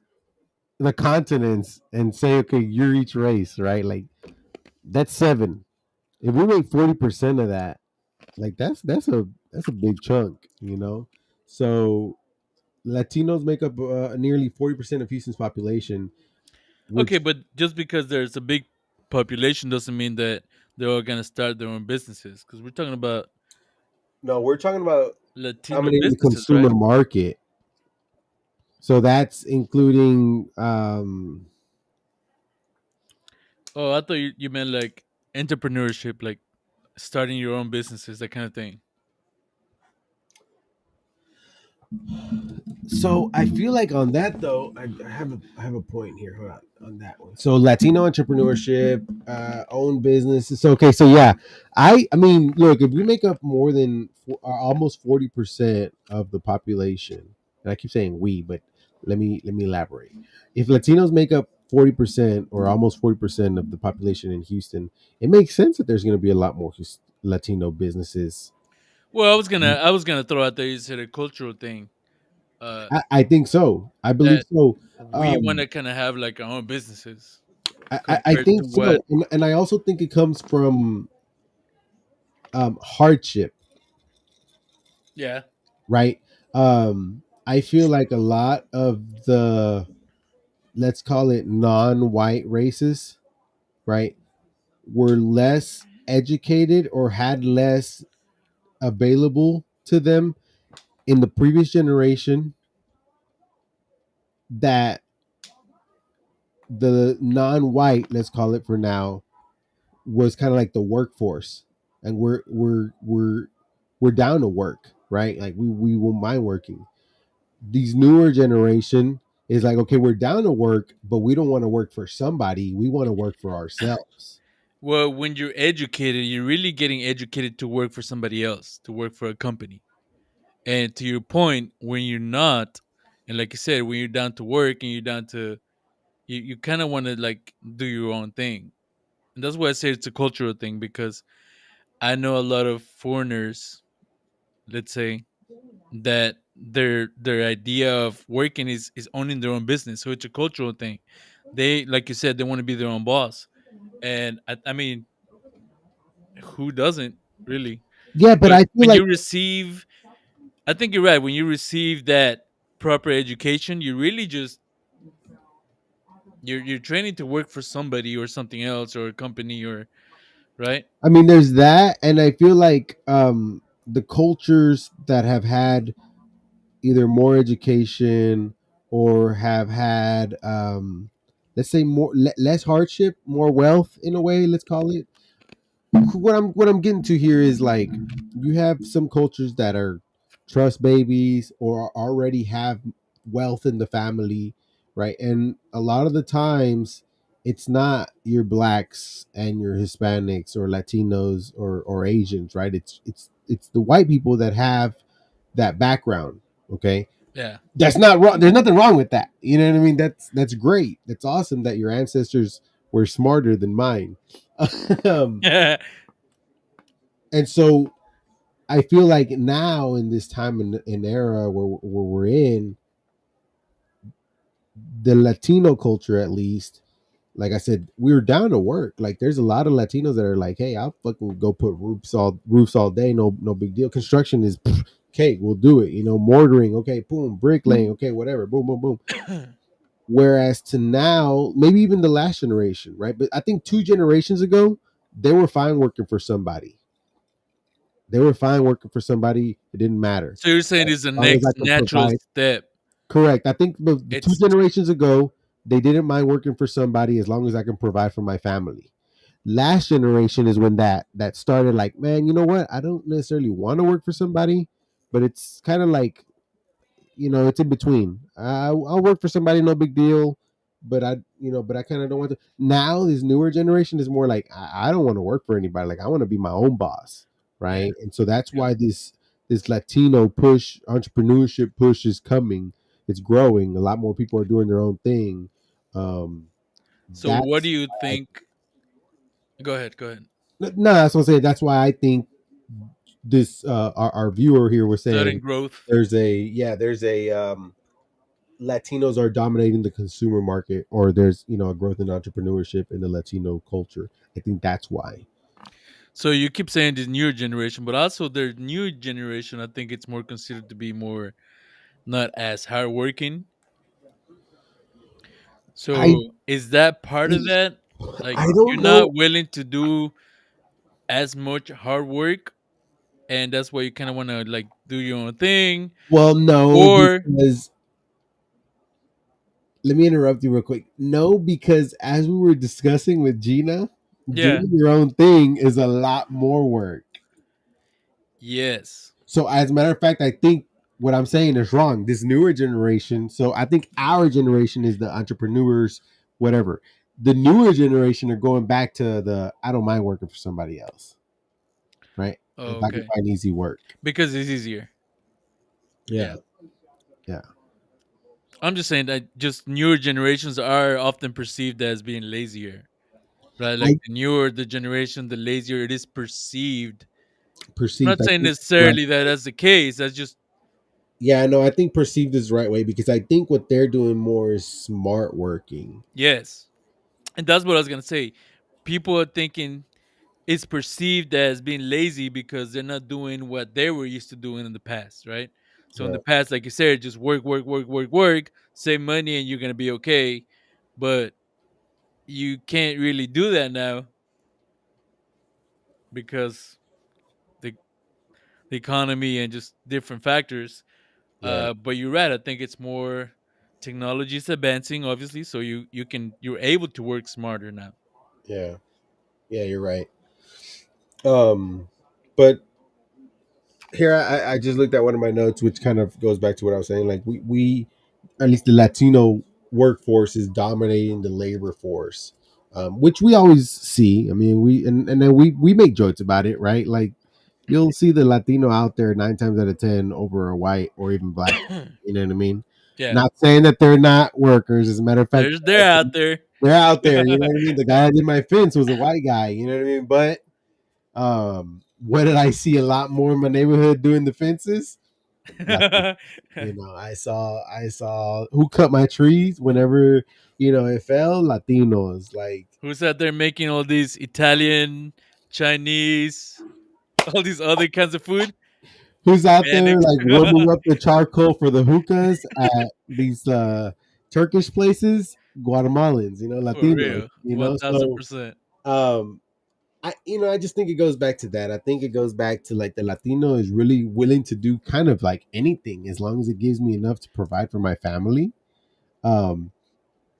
the continents and say, okay, you're each race, right? Like that's seven. If we make 40% of that, like that's a big chunk. So Latinos make up nearly 40% of Houston's population, Okay, which but just because there's a big population doesn't mean that they're all gonna start their own businesses. Because we're talking about no, we're talking about Latino dominating the businesses, consumer right? market. So that's including Oh, I thought you meant like entrepreneurship, like starting your own businesses, that kind of thing. So I feel like on that though, I have a point here. Hold on that one. So Latino entrepreneurship, own businesses. So okay, so yeah, I mean, look, if we make up more than almost 40% of the population, and I keep saying we, but let me elaborate. If Latinos make up 40% or almost 40% of the population in Houston, it makes sense that there's going to be a lot more Latino businesses. Well, I was gonna throw out there. You said a cultural thing. Uh, I think so. I believe that so. we want Um, to kind of have like our own businesses I compared to think what. so, and I also think it comes from hardship, Yeah. right? I feel like a lot of the, let's call it non-white races, right, were less educated or had less available to them in the previous generation that the non-white, let's call it for now, was kind of like the workforce, and we're down to work, right? Like we won't mind working. these newer generation is like, okay, we're down to work, but we don't want to work for somebody. We want to work for ourselves. Well, when you're educated, you're really getting educated to work for somebody else, to work for a company. And to your point, when you're not, and like you said, when you're down to work and you're down to, you kind of want to like do your own thing. And that's why I say it's a cultural thing because I know a lot of foreigners, let's say, that their idea of working is owning their own business. So it's a cultural thing. They, like you said, they want to be their own boss. And I mean, who doesn't really? Yeah, but But I feel when like, you receive, I think you're right. When you receive that proper education, you really just you're training to work for somebody or something else or a company or right. I mean, there's that, and I feel like the cultures that have had either more education or have had, let's say, less hardship, more wealth in a way. Let's call it. What I'm getting to here is like you have some cultures that are trust babies or already have wealth in the family, right? And a lot of the times it's not your blacks and your Hispanics or Latinos or Asians, right? It's the white people that have that background. Okay, Yeah. that's not wrong. There's nothing wrong with that. You know what I mean? That's great. That's awesome that your ancestors were smarter than mine. um, and so I feel like now in this time and era where we're in, the Latino culture at least, like I said, we were down to work. Like there's a lot of Latinos that are like, hey, I'll fucking go put roofs all day, no big deal. Construction is okay, we'll do it. Mortaring, okay, boom, bricklaying, okay, whatever, boom, boom, boom. Whereas to now, maybe even the last generation, right? But I think 2 generations ago, they were fine working for somebody. They were fine working for somebody. It didn't matter. So you're saying As it's the long as I next could natural provide. step. Correct. I think the two It's generations ago, they didn't mind working for somebody as long as I can provide for my family. Last generation is when that started like, man, you know what? I don't necessarily want to work for somebody, but it's kind of like, it's in between. I'll work for somebody, no big deal. But I kind of don't want to. Now, this newer generation is more like, I don't want to work for anybody. Like, I want to be my own boss, yeah. right? And so that's Yeah. why this Latino push, entrepreneurship push is coming. It's growing. A lot more people are doing their own thing. Um, So what do that's you why think? Go ahead. Go ahead. no, that's what I'm saying. That's why I think this our viewer here was Sudden saying growth. there's a Latinos are dominating the consumer market, or there's a growth in entrepreneurship in the Latino culture. I think that's why. So you keep saying this newer generation, but also their new generation, I think it's more considered to be more not as hardworking. I So is that part of that? Like I you're don't not know. willing to do as much hard work, and that's why you kind of want to like do your own thing, Well, no, or because let me interrupt you real quick. No, because as we were discussing with Gina, yeah, doing your own thing is a lot more work. yes. So, as a matter of fact, I think what I'm saying is wrong. This newer generation, so I think our generation is the entrepreneurs, whatever. The newer generation are going back to the I don't mind working for somebody else, right? If Oh, I can okay, find easy work. because it's easier. Yeah, Yeah, yeah. I'm just saying that just newer generations are often perceived as being lazier, right? Like I the newer the generation, the lazier it is perceived. I'm perceived, not I saying think, right. necessarily that that's the case. That's just Yeah, no, I think perceived is the right way because I think what they're doing more is smart working. yes, and that's what I was gonna say. People are thinking it's perceived as being lazy because they're not doing what they were used to doing in the past, right? So in Yeah, the past, like you said, just work, work, work, work, work, save money, and you're gonna be okay. But you can't really do that now because the the economy and just different factors. yeah, But you're right. I think it's more technology is advancing, obviously, so you're able to work smarter now. yeah, yeah. You're right. Um, but Here I just looked at one of my notes, which kind of goes back to what I was saying. Like we at least the Latino workforce is dominating the labor force, which we always see. I mean, and then we make jokes about it, right? Like you'll see the Latino out there 9 times out of 10 over a white or even black. You know what I mean? Yeah, Not saying that they're not workers. As a matter of fact, they're out there. they're out there. You know what I mean? The guy that did my fence was a white guy. You know what I mean? But what did I see a lot more in my neighborhood doing the fences? Latino. You know, I saw who cut my trees whenever it fell. Latinos, like Who's out there making all these Italian, Chinese, all these other kinds of food? who's out there Hispanics. like warming up the charcoal for the hookahs at these Turkish places. Guatemalans, For Latinos, real. So 1000%. um, I just think it goes back to that. I think it goes back to like the Latino is really willing to do kind of like anything as long as it gives me enough to provide for my family. Um,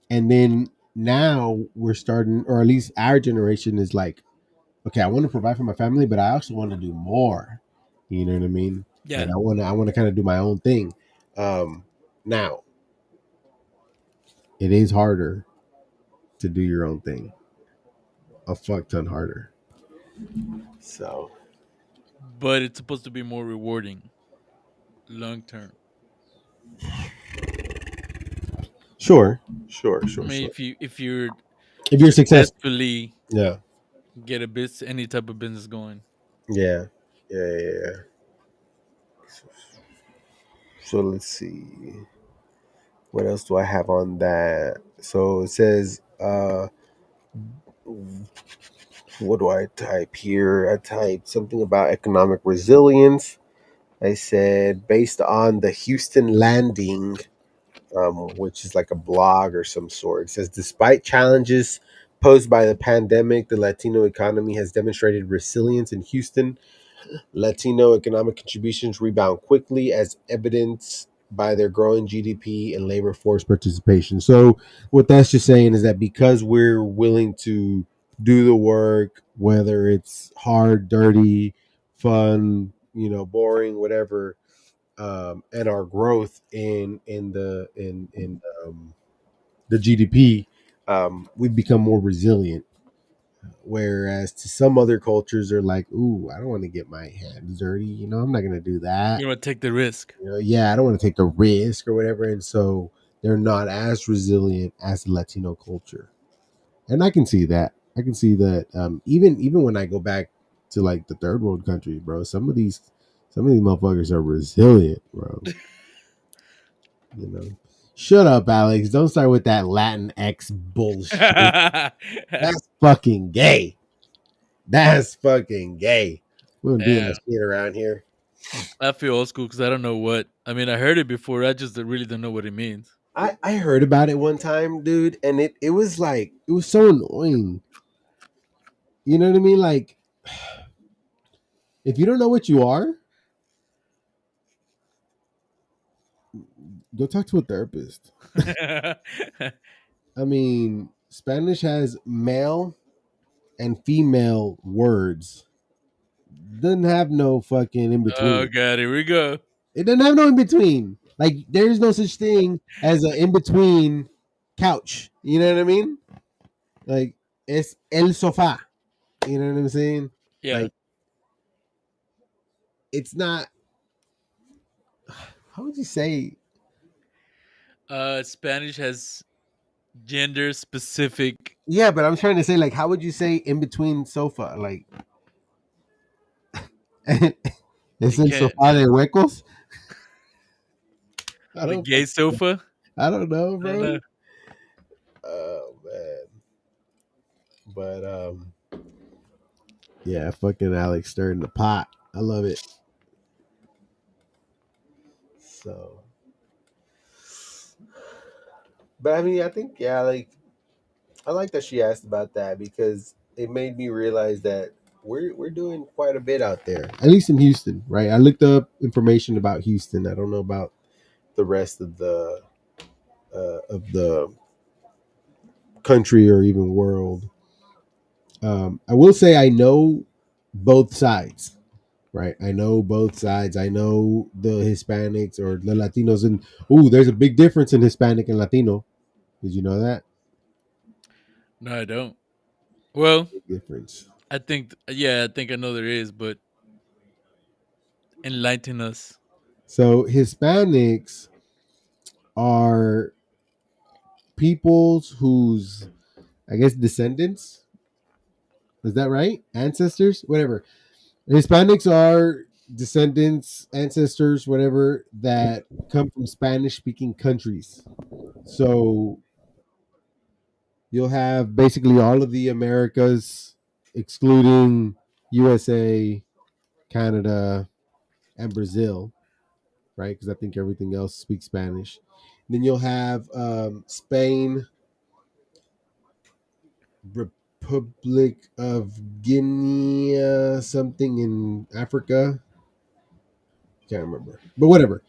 and then now we're starting, or at least our generation is like, okay, I want to provide for my family, but I also want to do more. You know what I mean? Like Yeah. I want to kind of do my own thing. Now it is harder to do your own thing, a fuck ton harder. So But it's supposed to be more rewarding long term. sure, sure, I sure, mean, sure. if you're If you're successful, successfully yeah, get a any type of business going. yeah, yeah. So let's see. What else do I have on that? So it says, what do I type here? I typed something about economic resilience. I said, based on the Houston landing, which is like a blog or some sort. It says, despite challenges posed by the pandemic, the Latino economy has demonstrated resilience in Houston. Latino economic contributions rebound quickly, as evidenced by their growing GDP and labor force participation. So, what that's just saying is that because we're willing to do the work, whether it's hard, dirty, fun, boring, whatever, and our growth in the GDP, we've become more resilient. Whereas to some other cultures are like, ooh, I don't want to get my hands dirty. I'm not gonna do that. You want to take the risk. Yeah, I don't want to take the risk or whatever. And so they're not as resilient as the Latino culture. And I can see that. I can see that. Even when I go back to like the third world countries, bro, some of these motherfuckers are resilient, bro. You know. Shut up, Alex. Don't start with that Latin X bullshit. Yeah. That's fucking gay. That's fucking gay. We don't do that shit around here. I feel old school because I don't know what. I mean, I heard it before. I just really don't know what it means. I heard about it one time, dude, and it was like it was so annoying. You know what I mean? Like if you don't know what you are, go talk to a therapist. I mean, Spanish has male and female words. Doesn't have no fucking in Oh between. god, here we go. It doesn't have no in between. Like there is no such thing as an in between couch. You know what I mean? Like it's el sofá. You know what I'm saying? Yeah. Like it's not. How would you say? Spanish has gender specific. Yeah, but I'm trying to say like, how would you say in between sofa? Like, es It el can't. sofá de huecos. I The don't. gay sofa. I don't know, I don't bro. know. Oh man, but yeah, fucking Alex stirring the pot. I love it. So, but I mean, I think yeah, like I like that she asked about that because it made me realize that we're doing quite a bit out there, at least in Houston, right? I looked up information about Houston. I don't know about the rest of the country or even world. I will say I know both sides. right? I know both sides. I know the Hispanics or the Latinos, and ooh, there's a big difference in Hispanic and Latino. Did you know that? No, I don't. Well, Big difference. I think yeah, I think I know there is, but enlighten us. So Hispanics are peoples whose, I guess, descendants. Is that right? Ancestors, whatever. Hispanics are descendants, ancestors, whatever, that come from Spanish-speaking countries. So you'll have basically all of the Americas, excluding USA, Canada, and Brazil, right? Because I think everything else speaks Spanish. Then you'll have Spain, Republic of Guinea, something in Africa. Can't remember, but whatever.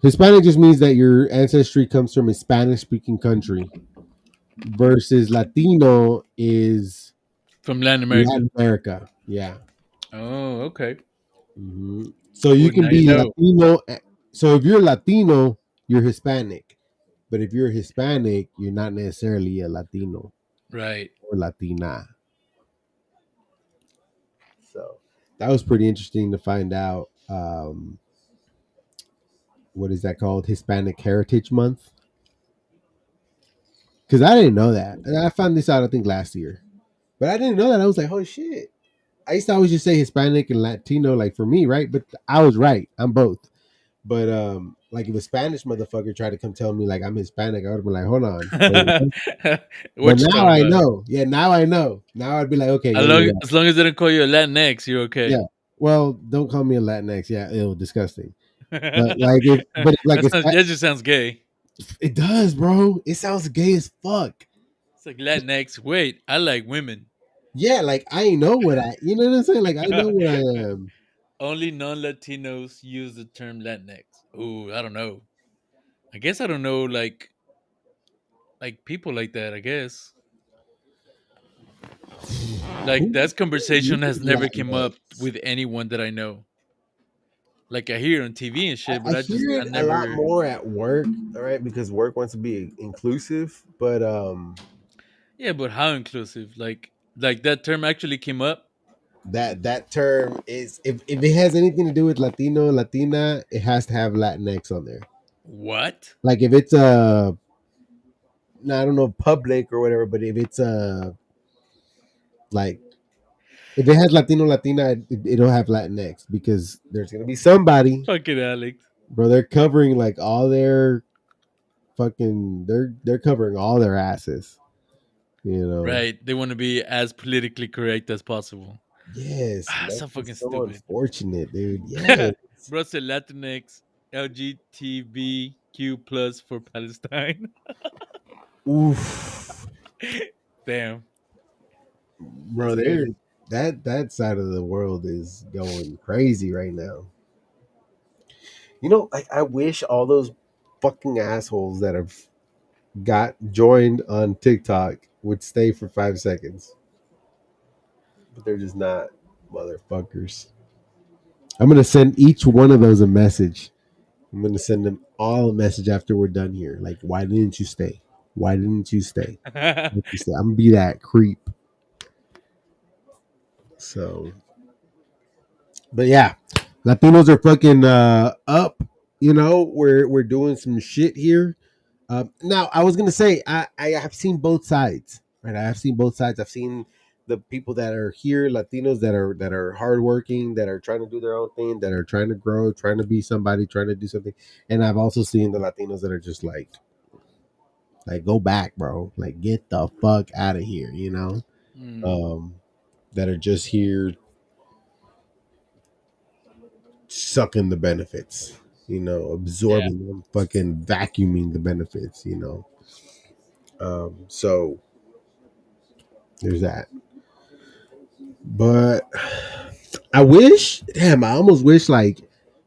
Hispanic just means that your ancestry comes from a Spanish-speaking country, versus Latino is From Latin America. Latin America. Yeah. Oh, okay. So you Well, can now you be know. Latino. So if you're Latino, you're Hispanic. But if you're Hispanic, you're not necessarily a Latino Right. or Latina. So that was pretty interesting to find out. What is that called? Hispanic Heritage Month. Because I didn't know that. And I found this out, I think, last year. But I didn't know that. I was like, oh shit. I used to always just say Hispanic and Latino, like for me, right? But I was right. I'm both. But like if a Spanish motherfucker tried to come tell me like I'm Hispanic, I would have been like, hold on, wait, what? But What you now talking I about? know. Yeah, now I know. Now I'd be like, okay, yeah, you're right. As long as they don't call you a Latinx, you're okay. Yeah. Well, don't call me a Latinx. Yeah, ew, disgusting. But like if, but if, like That just sounds gay. it does, bro. It sounds gay as fuck. It's like Latinx. Wait, I like women. Yeah, like I know what I, you know what I'm saying? Like I know what I am. Only non-Latinos use the term Latinx. Ooh, I don't know. I guess I don't know like people like that. I guess like Who that conversation has uses never came up Latinx? with anyone that I know. Like I hear it on TV and shit, I but hear I it a lot never. more at work, all right, because work wants to be inclusive. But Yeah, but how inclusive? Like that term actually came up. that term is, if it has anything to do with Latino, Latina, it has to have Latinx on there. What? Like if it's a, I don't know, public or whatever, but if it's a, like if it has Latino, Latina, it'll have Latinx because there's gonna be somebody, Fucking Alex. bro. They're covering like all their they're covering all their asses, you know. Right. They want to be as politically correct as possible. Yes, Ah, and that's so fucking just so stupid. unfortunate, dude. Yes. Bro said Latinx LGBTQ plus for Palestine. Oof, Damn, bro. that's They're good. that side of the world is going crazy right now. You know, like I wish all those fucking assholes that have got joined on TikTok would stay for 5 seconds, but they're just not, motherfuckers. I'm gonna send each one of those a message. I'm gonna send them all a message after we're done here. Like, why didn't you stay? Why didn't you stay? Why didn't you stay? I'm gonna be that creep. So, but yeah, Latinos are fucking up. You know, we're doing some shit here. Now, I was gonna say I have seen both sides. Right, I have seen both sides. I've seen the people that are here, Latinos that are hardworking, that are trying to do their own thing, that are trying to grow, trying to be somebody, trying to do something. And I've also seen the Latinos that are just like go back, bro. Like get the fuck out of here. You know, Mm, um, that are just here sucking the benefits. You know, yeah. absorbing them, fucking vacuuming the benefits. You know, so there's that. But I wish, damn, I almost wish like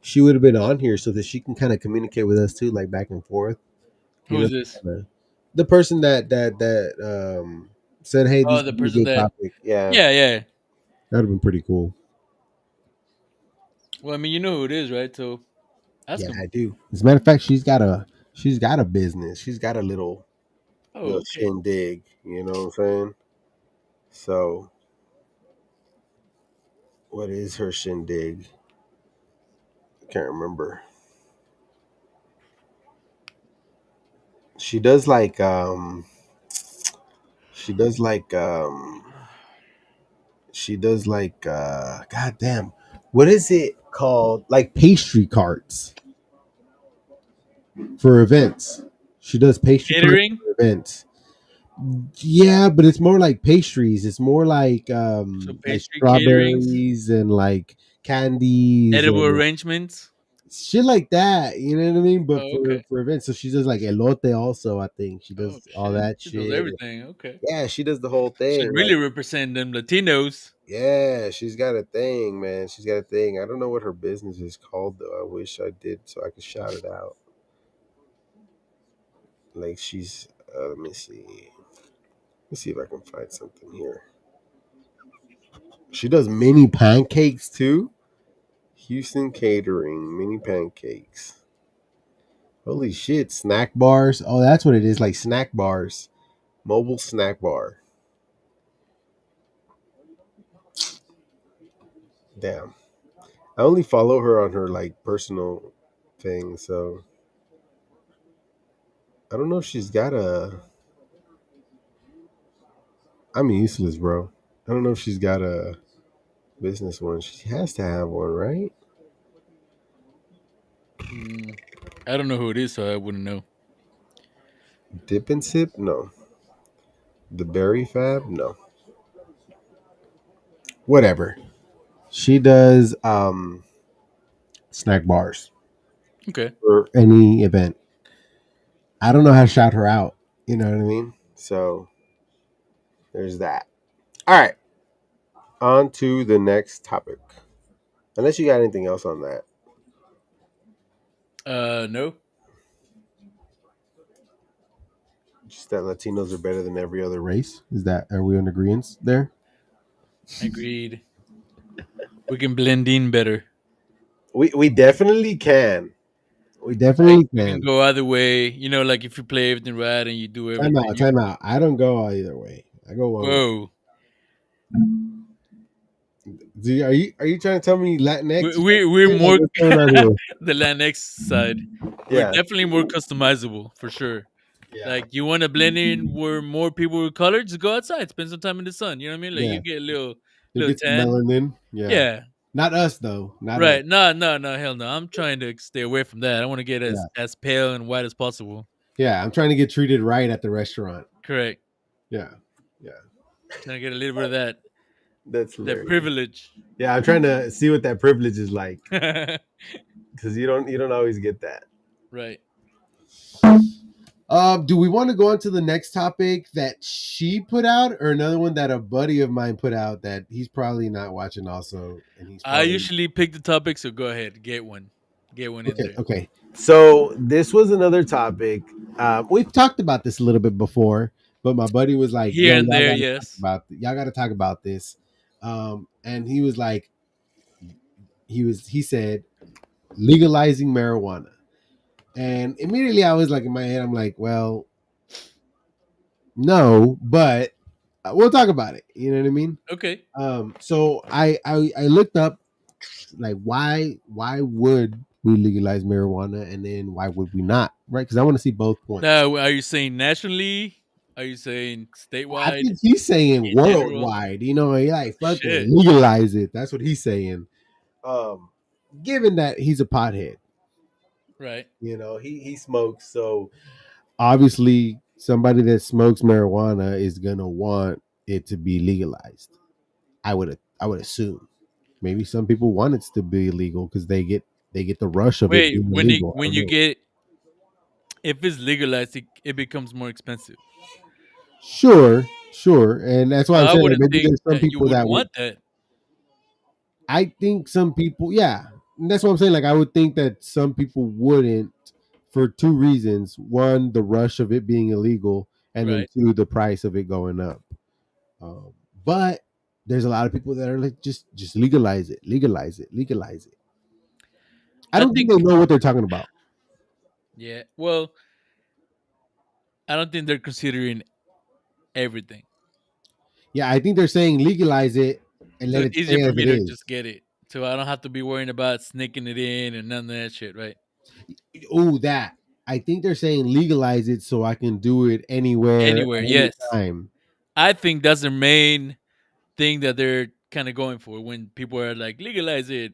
she would have been on here so that she can kind of communicate with us too, like back and forth. You know, Who's this? the person that said, "Hey, this Oh, is the a person good that. topic." Yeah, Yeah, yeah. that would have been pretty cool. Well, I mean, you know who it is, right? So ask Yeah, him. I do. As a matter of fact, she's got a business. She's got a little Oh, okay. shindig. You know what I'm saying? So what is her shindig? Can't remember. She does like she does like she does like god damn, what is it called, like pastry carts for events. She does pastry carts Catering. for events. Yeah, but it's more like pastries. It's more So like pastry caterings, strawberries and like candies edible and arrangements. shit like that. You know what I mean? But Oh, for okay. for events, so she does like elote also. I think she Oh does all shit, that she does shit. everything. Okay, Yeah, she does the whole should thing. really Like, represent them Latinos. yeah, she's got a thing, man. She's got a thing. I don't know what her business is called though. I wish I did so I could shout it out. Like she's let me see. Let me see if I can find something here. She does mini pancakes too. Houston Catering, mini pancakes. Holy shit, snack bars. Oh, that's what it is, like snack bars. Mobile snack bar. Damn. I only follow her on her like personal thing, so I don't know if she's got a. I'm useless, bro. I don't know if she's got a business one. She has to have one, right? Mm, I don't know who it is, so I wouldn't know. Dip and sip? No. The berry fab? No. Whatever. She does snack bars Okay. for any event. I don't know how to shout her out. You know what I mean? So there's that. All right. On to the next topic. Unless you got anything else on that. No, Just that Latinos are better than every other race. Is that, are we in agreement there? agreed. We can blend in better. We definitely can. We Like definitely we can can. go either way. You know, like if you play everything right and you do Time everything, out, you time out. I don't go either way. I go one way. whoa. Are you trying to tell me Latinx? We're Like, more what's going on here? the Latinx side. We're Yeah, definitely more customizable for sure. yeah, Like you want to blend in where more people with color, just go outside, spend some time in the sun. You know what I mean? Like yeah. you get a little You little get some tan. melanin. Yeah. Yeah. Not us though. Not us. Right. No, no, no, hell no. I'm trying to stay away from that. I want to get Yeah. as pale and white as possible. Yeah. I'm trying to get treated right at the restaurant. Correct. Yeah. Yeah. Trying to get a little bit of That's that hilarious. privilege. Yeah, I'm trying to see what that privilege is like Right. because you don't always get that. Right. Do we want to go on to the next topic that she put out, or another one that a buddy of mine put out that he's probably not watching also, and he's I probably usually pick the topic, so go ahead, get one. Get one in okay. there. Okay, so this was another topic. We've talked about this a little bit before, but my buddy was like, Here "Yo, and there, yes. y'all got to talk about this," and he was like, he said legalizing marijuana, and immediately I was like in my head, I'm like, well, no, but we'll talk about it. You know what I mean? Okay. So I looked up like why would we legalize marijuana and then why would we not? Right? Because I want to see both points. Now, are you saying nationally? Are you saying I statewide? think he's saying In general? worldwide. You know, he like fuck it, Shit. legalize it. That's what he's saying. Um, given that he's a pothead, Right. you know, he smokes, so obviously somebody that smokes marijuana is gonna want it to be legalized. I would assume. Maybe some people want it to be illegal because they get the rush of it Wait, being illegal. I when don't you know. get if it's legalized, it becomes more expensive. Sure, sure, and that's why So I'm I saying like wouldn't maybe think there's some that you people would that would. want that. I think some people, yeah, and that's what I'm saying. Like I would think that some people wouldn't for two reasons: one, the rush of it being illegal, and then Right. two, the price of it going up. Um, but there's a lot of people that are like, just legalize it, legalize it, legalize it. I I don't think they think know what they're talking about. yeah. Well, I don't think they're considering everything. Yeah, I think they're saying legalize it and So let it's it easier stay for as me it to just is. get it. So I don't have to be worrying about sneaking it in and none of that shit, right? Oh, that. I think they're saying legalize it so I can do it anywhere Anywhere, at any yes. time. I think that's the main thing that they're kind of going for when people are like legalize it.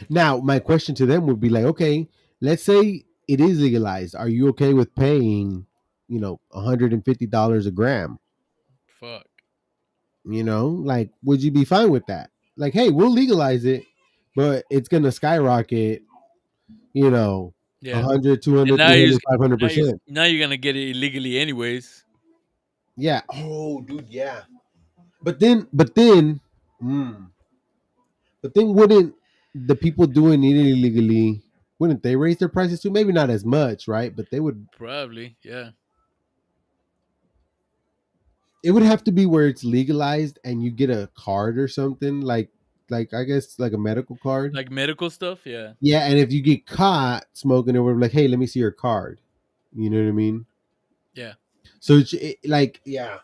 Now, my question to them would be like, okay, let's say it is legalized. Are you okay with paying, $150 a gram? Fuck. Like, would you be fine with that? Like, hey, we'll legalize it, but it's gonna skyrocket, you know, Yeah. 100, And 200, now 300, 500%. now you're gonna get it illegally anyways. Yeah. Oh, dude, yeah. Mm, but then wouldn't the people doing it illegally, wouldn't they raise their prices too? Maybe not as much, right? But they would. Probably, yeah. It would have to be where it's legalized and you get a card or something like I guess like a medical card. Like medical stuff, yeah. Yeah, and if you get caught smoking, it would be like, hey, let me see your card. You know what I mean? Yeah. So like, yeah.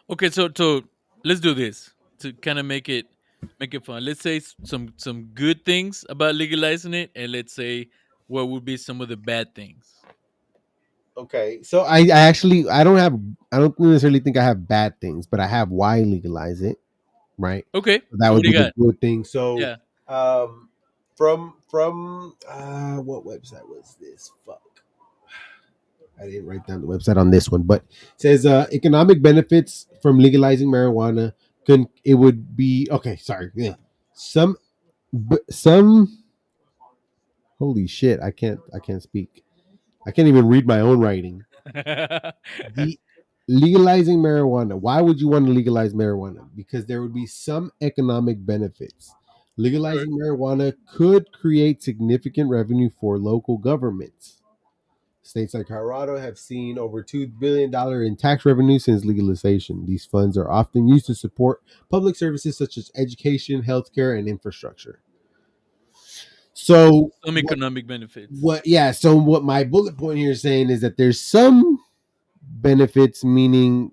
Okay, so let's do this to kind of make it fun. Let's say some good things about legalizing it, and let's say what would be some of the bad things. Okay, so I don't necessarily think I have bad things, but I have why legalize it, right? Okay, So that so what would do you be the got? good thing. So, Yeah. um, from what website was this? Fuck, I didn't write down the website on this one, but it says economic benefits from legalizing marijuana. It would be okay? Sorry, yeah, some some. Holy shit, I can't speak. I can't even read my own writing. The legalizing marijuana. Why would you want to legalize marijuana? Because there would be some economic benefits. Sure. Legalizing marijuana could create significant revenue for local governments. States like Colorado have seen over $2 billion in tax revenue since legalization. These funds are often used to support public services such as education, healthcare, and infrastructure. So Some economic benefits. what my bullet point here is saying is that there's some benefits, meaning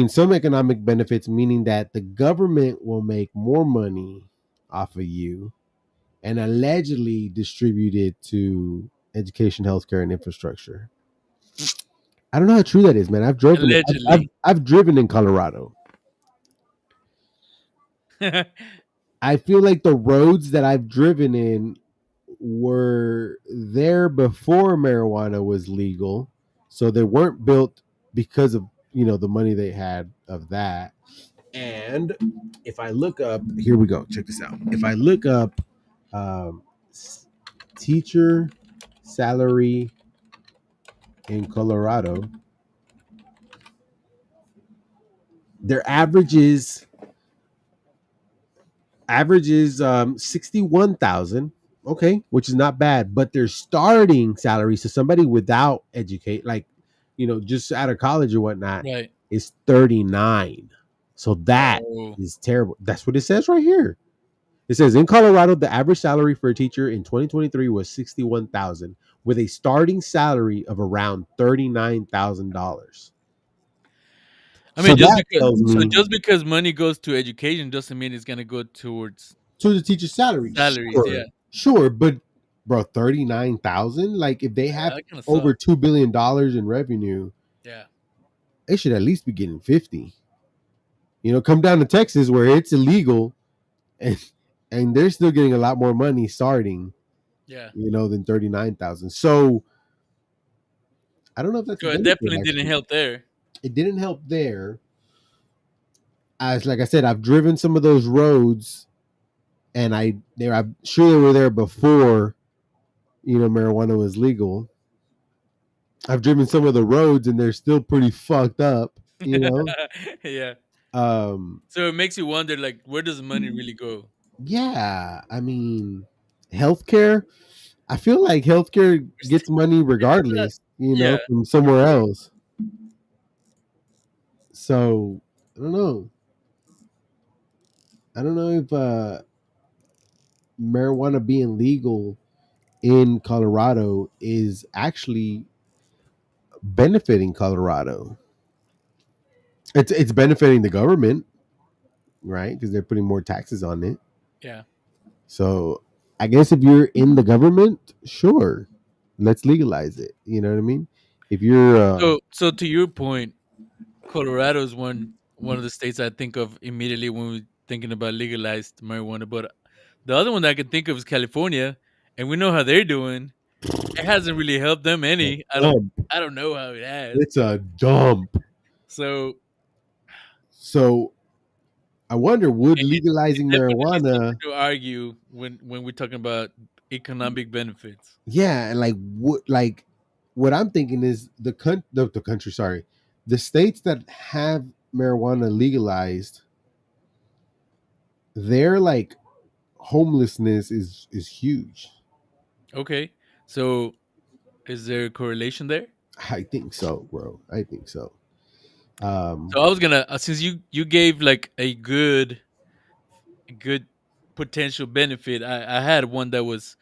some economic benefits, meaning that the government will make more money off of you and allegedly distribute it to education, healthcare, and infrastructure. I don't know how true that is, man. Allegedly. I've driven in Colorado. I feel like the roads that I've driven in were there before marijuana was legal, so they weren't built because of the money they had of that. And if I look up, here we go. Check this out. If I look up um, teacher salary in Colorado, their average is 61,000. Okay, which is not bad, but their starting salary, so somebody without educate, like just out of college or whatnot, Right. is 39. So that Oh. is terrible. That's what it says right here. It says in Colorado, the average salary for a teacher in 2023 was 61,000, with a starting salary of around $39,000. I mean, So that tells me just because money goes to education doesn't mean it's gonna go towards to the teacher's salary, salaries. Yeah. sure, but bro, 39,000. Like if they have That kind of over sucks. $2 billion in revenue, Yeah. they should at least be getting 50. Come down to Texas where it's illegal, and they're still getting a lot more money starting, Yeah. than 39,000. So I don't know if that's a So it benefit definitely didn't actually. help there. It didn't help there. As like I said, I've driven some of those roads, and I'm sure they were there before marijuana was legal. I've driven some of the roads, and they're still pretty fucked up. Yeah. Um, So it makes you wonder, like, where does the money really go? yeah, I mean, healthcare. I feel like healthcare gets money It's not. regardless, Yeah, from for somewhere sure. else. So I don't know. I don't know if marijuana being legal in Colorado is actually benefiting Colorado. It's benefiting the government, right? Because they're putting more taxes on it. Yeah. So I guess if you're in the government, sure, let's legalize it. You know what I mean? If you're, So to your point, Colorado is one of the states I think of immediately when we're thinking about legalized marijuana. But the other one that I can think of is California, and we know how they're doing. It hasn't really helped them any. dump. I don't know how it has. It's a dump. So So I wonder, would it's legalizing definitely marijuana, something to argue when we're talking about economic benefits. yeah, and like what I'm thinking is the country, sorry, the states that have marijuana legalized, their like homelessness is huge. Okay, so is there a correlation there? I think so, bro. I think so. So I was gonna since you gave like a good potential benefit, I had one that was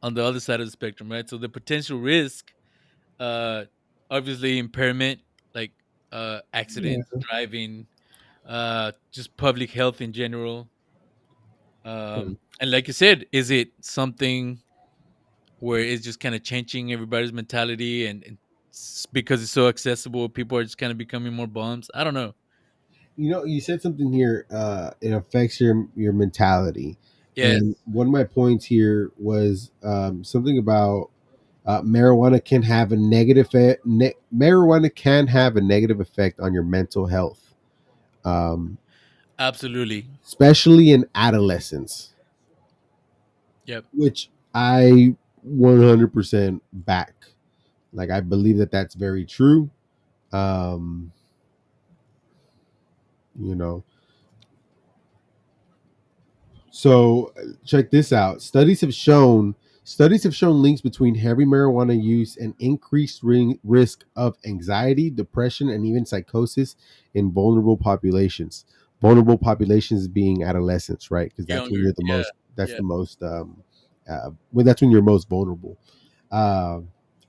on the other side of the spectrum, right? So the potential risk, uh, obviously impairment, like accidents, Yeah. driving, just public health in general. And like you said, is it something where it's just kind of changing everybody's mentality and because it's so accessible, people are just kind of becoming more bums? I don't know. You know, you said something here. It affects your mentality, and Yes, one of my points here was something about marijuana can have a marijuana can have a negative effect on your mental health, um, absolutely. especially in adolescence, Yep. which I 100% back. Like I believe that that's very true. Um, you know, So check this out. Studies have shown links between heavy marijuana use and increased risk of anxiety, depression, and even psychosis in vulnerable populations. Vulnerable populations being adolescents, right? Because that's when Younger. you're the Yeah. most. That's Yeah. the most. Well, that's when you're most vulnerable. Uh,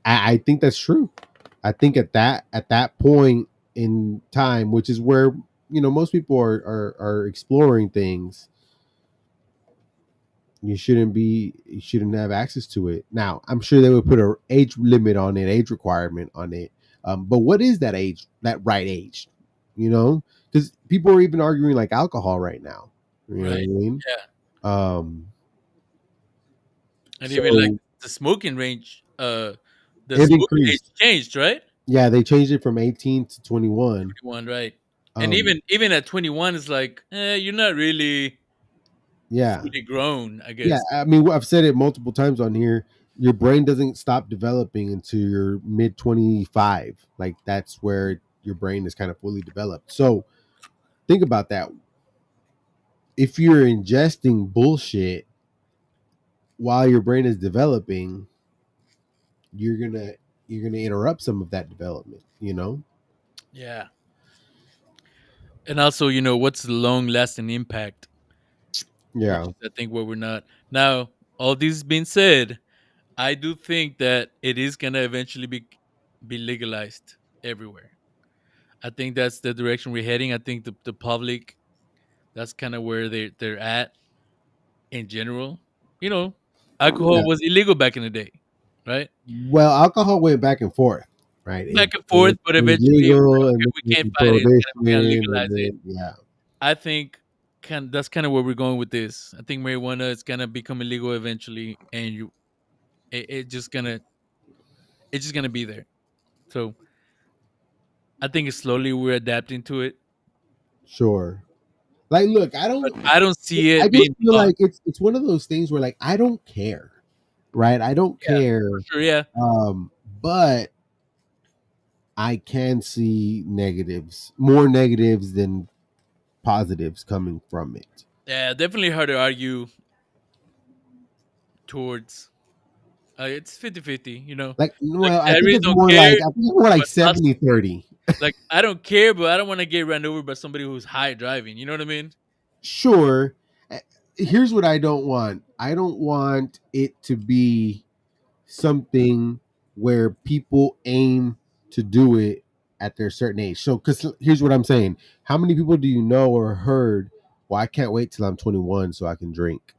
I think that's true. I think at that point in time, which is where most people are exploring things, you shouldn't have access to it. Now I'm sure they would put a age limit on it, age requirement on it, but what is that age, that right age, because people are even arguing like alcohol right now, you know what I Right. mean? Yeah. um And even like so the smoking range, the it smoking age increased. changed, right? Yeah, they changed it from 18 to 21. 21, right? And um even at 21, it's like, you're not really yeah, fully grown, I yeah, guess. I mean, I've said it multiple times on here. Your brain doesn't stop developing until your mid 25. Like that's where your brain is kind of fully developed. So think about that. If you're ingesting bullshit while your brain is developing, you're gonna you're gonna interrupt some of that development. Yeah. And also, what's the long lasting impact, which Yeah. is I think what we're not now. All this being said, I do think that it is gonna eventually be legalized everywhere. I think that's the direction we're heading. I think the public, that's kind of where they're at in general. You know, Yeah. alcohol was illegal back in the day, right? Well, alcohol went back and forth, right? It, Back and it, forth, but it was eventually it was like, legal, and okay, then we it can't was fight it. We're gonna prohibition, and legalize it. then yeah, I think that's kind of where we're going with this. I think marijuana is gonna become illegal eventually, and it just gonna it's just gonna be there. So I think it's slowly we're adapting to it, sure. Like, look, I but don't. I don't see I it just being feel blocked. like it's one of those things where like I don't care, right? I don't Yeah, care, for sure. Yeah, but I can see negatives, more negatives than positives coming from it. yeah, definitely hard to argue towards. It's 50-50. Like, Like well, I I said, I think really it's don't more care, like I think it's more like but also 70-30. like I don't care, but I don't want to get run over by somebody who's high driving. You know what I mean? Sure. Uh, Here's what I don't want. I don't want it to be something where people aim to do it at their certain age. So, because here's what I'm saying: how many people do you know or heard? Well, I can't wait till I'm 21 so I can drink.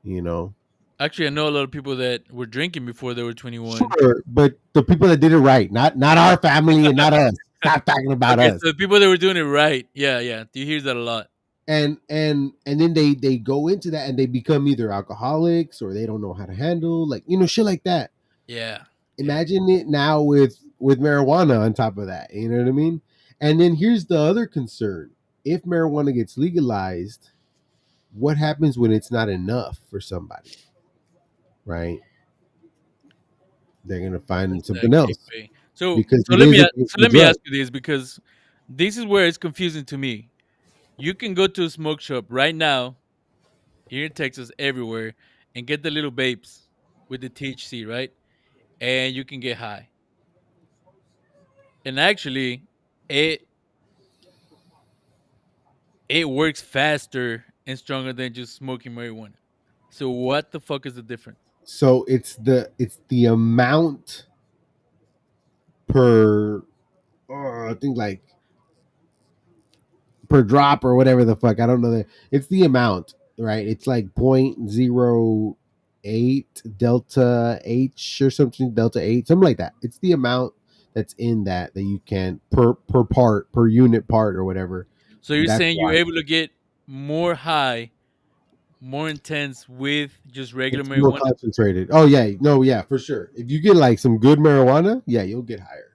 You know, Actually, I know a lot of people that were drinking before they were 21. sure, but the people that did it right, not our family and not us. Stop talking about Okay, us. so the people that were doing it right. Yeah, yeah. You hear that a lot. And then they go into that and they become either alcoholics or they don't know how to handle, like, shit like that. Yeah, yeah. Imagine it now with marijuana on top of that. You know what I mean? And then here's the other concern: if marijuana gets legalized, what happens when it's not enough for somebody? Right? They're gonna find That's the something else gateway. So because so it let me is a so gateway let me drug. ask you this, because this is where it's confusing to me. You can go to a smoke shop right now here in Texas, everywhere, and get the little vapes with the THC, right? And you can get high. And actually, it it works faster and stronger than just smoking marijuana. So what the fuck is the difference? So it's the amount per I think like per drop or whatever the fuck. I don't know that it's the amount, right? It's like 0.08 delta H or something, delta 8, something like that. It's the amount that's in that you can per part, per unit part or whatever. So you're That's saying you're why able to get more high, more intense with just regular it's more marijuana? concentrated. Oh yeah, no, yeah, for sure. If you get like some good marijuana, yeah, you'll get higher.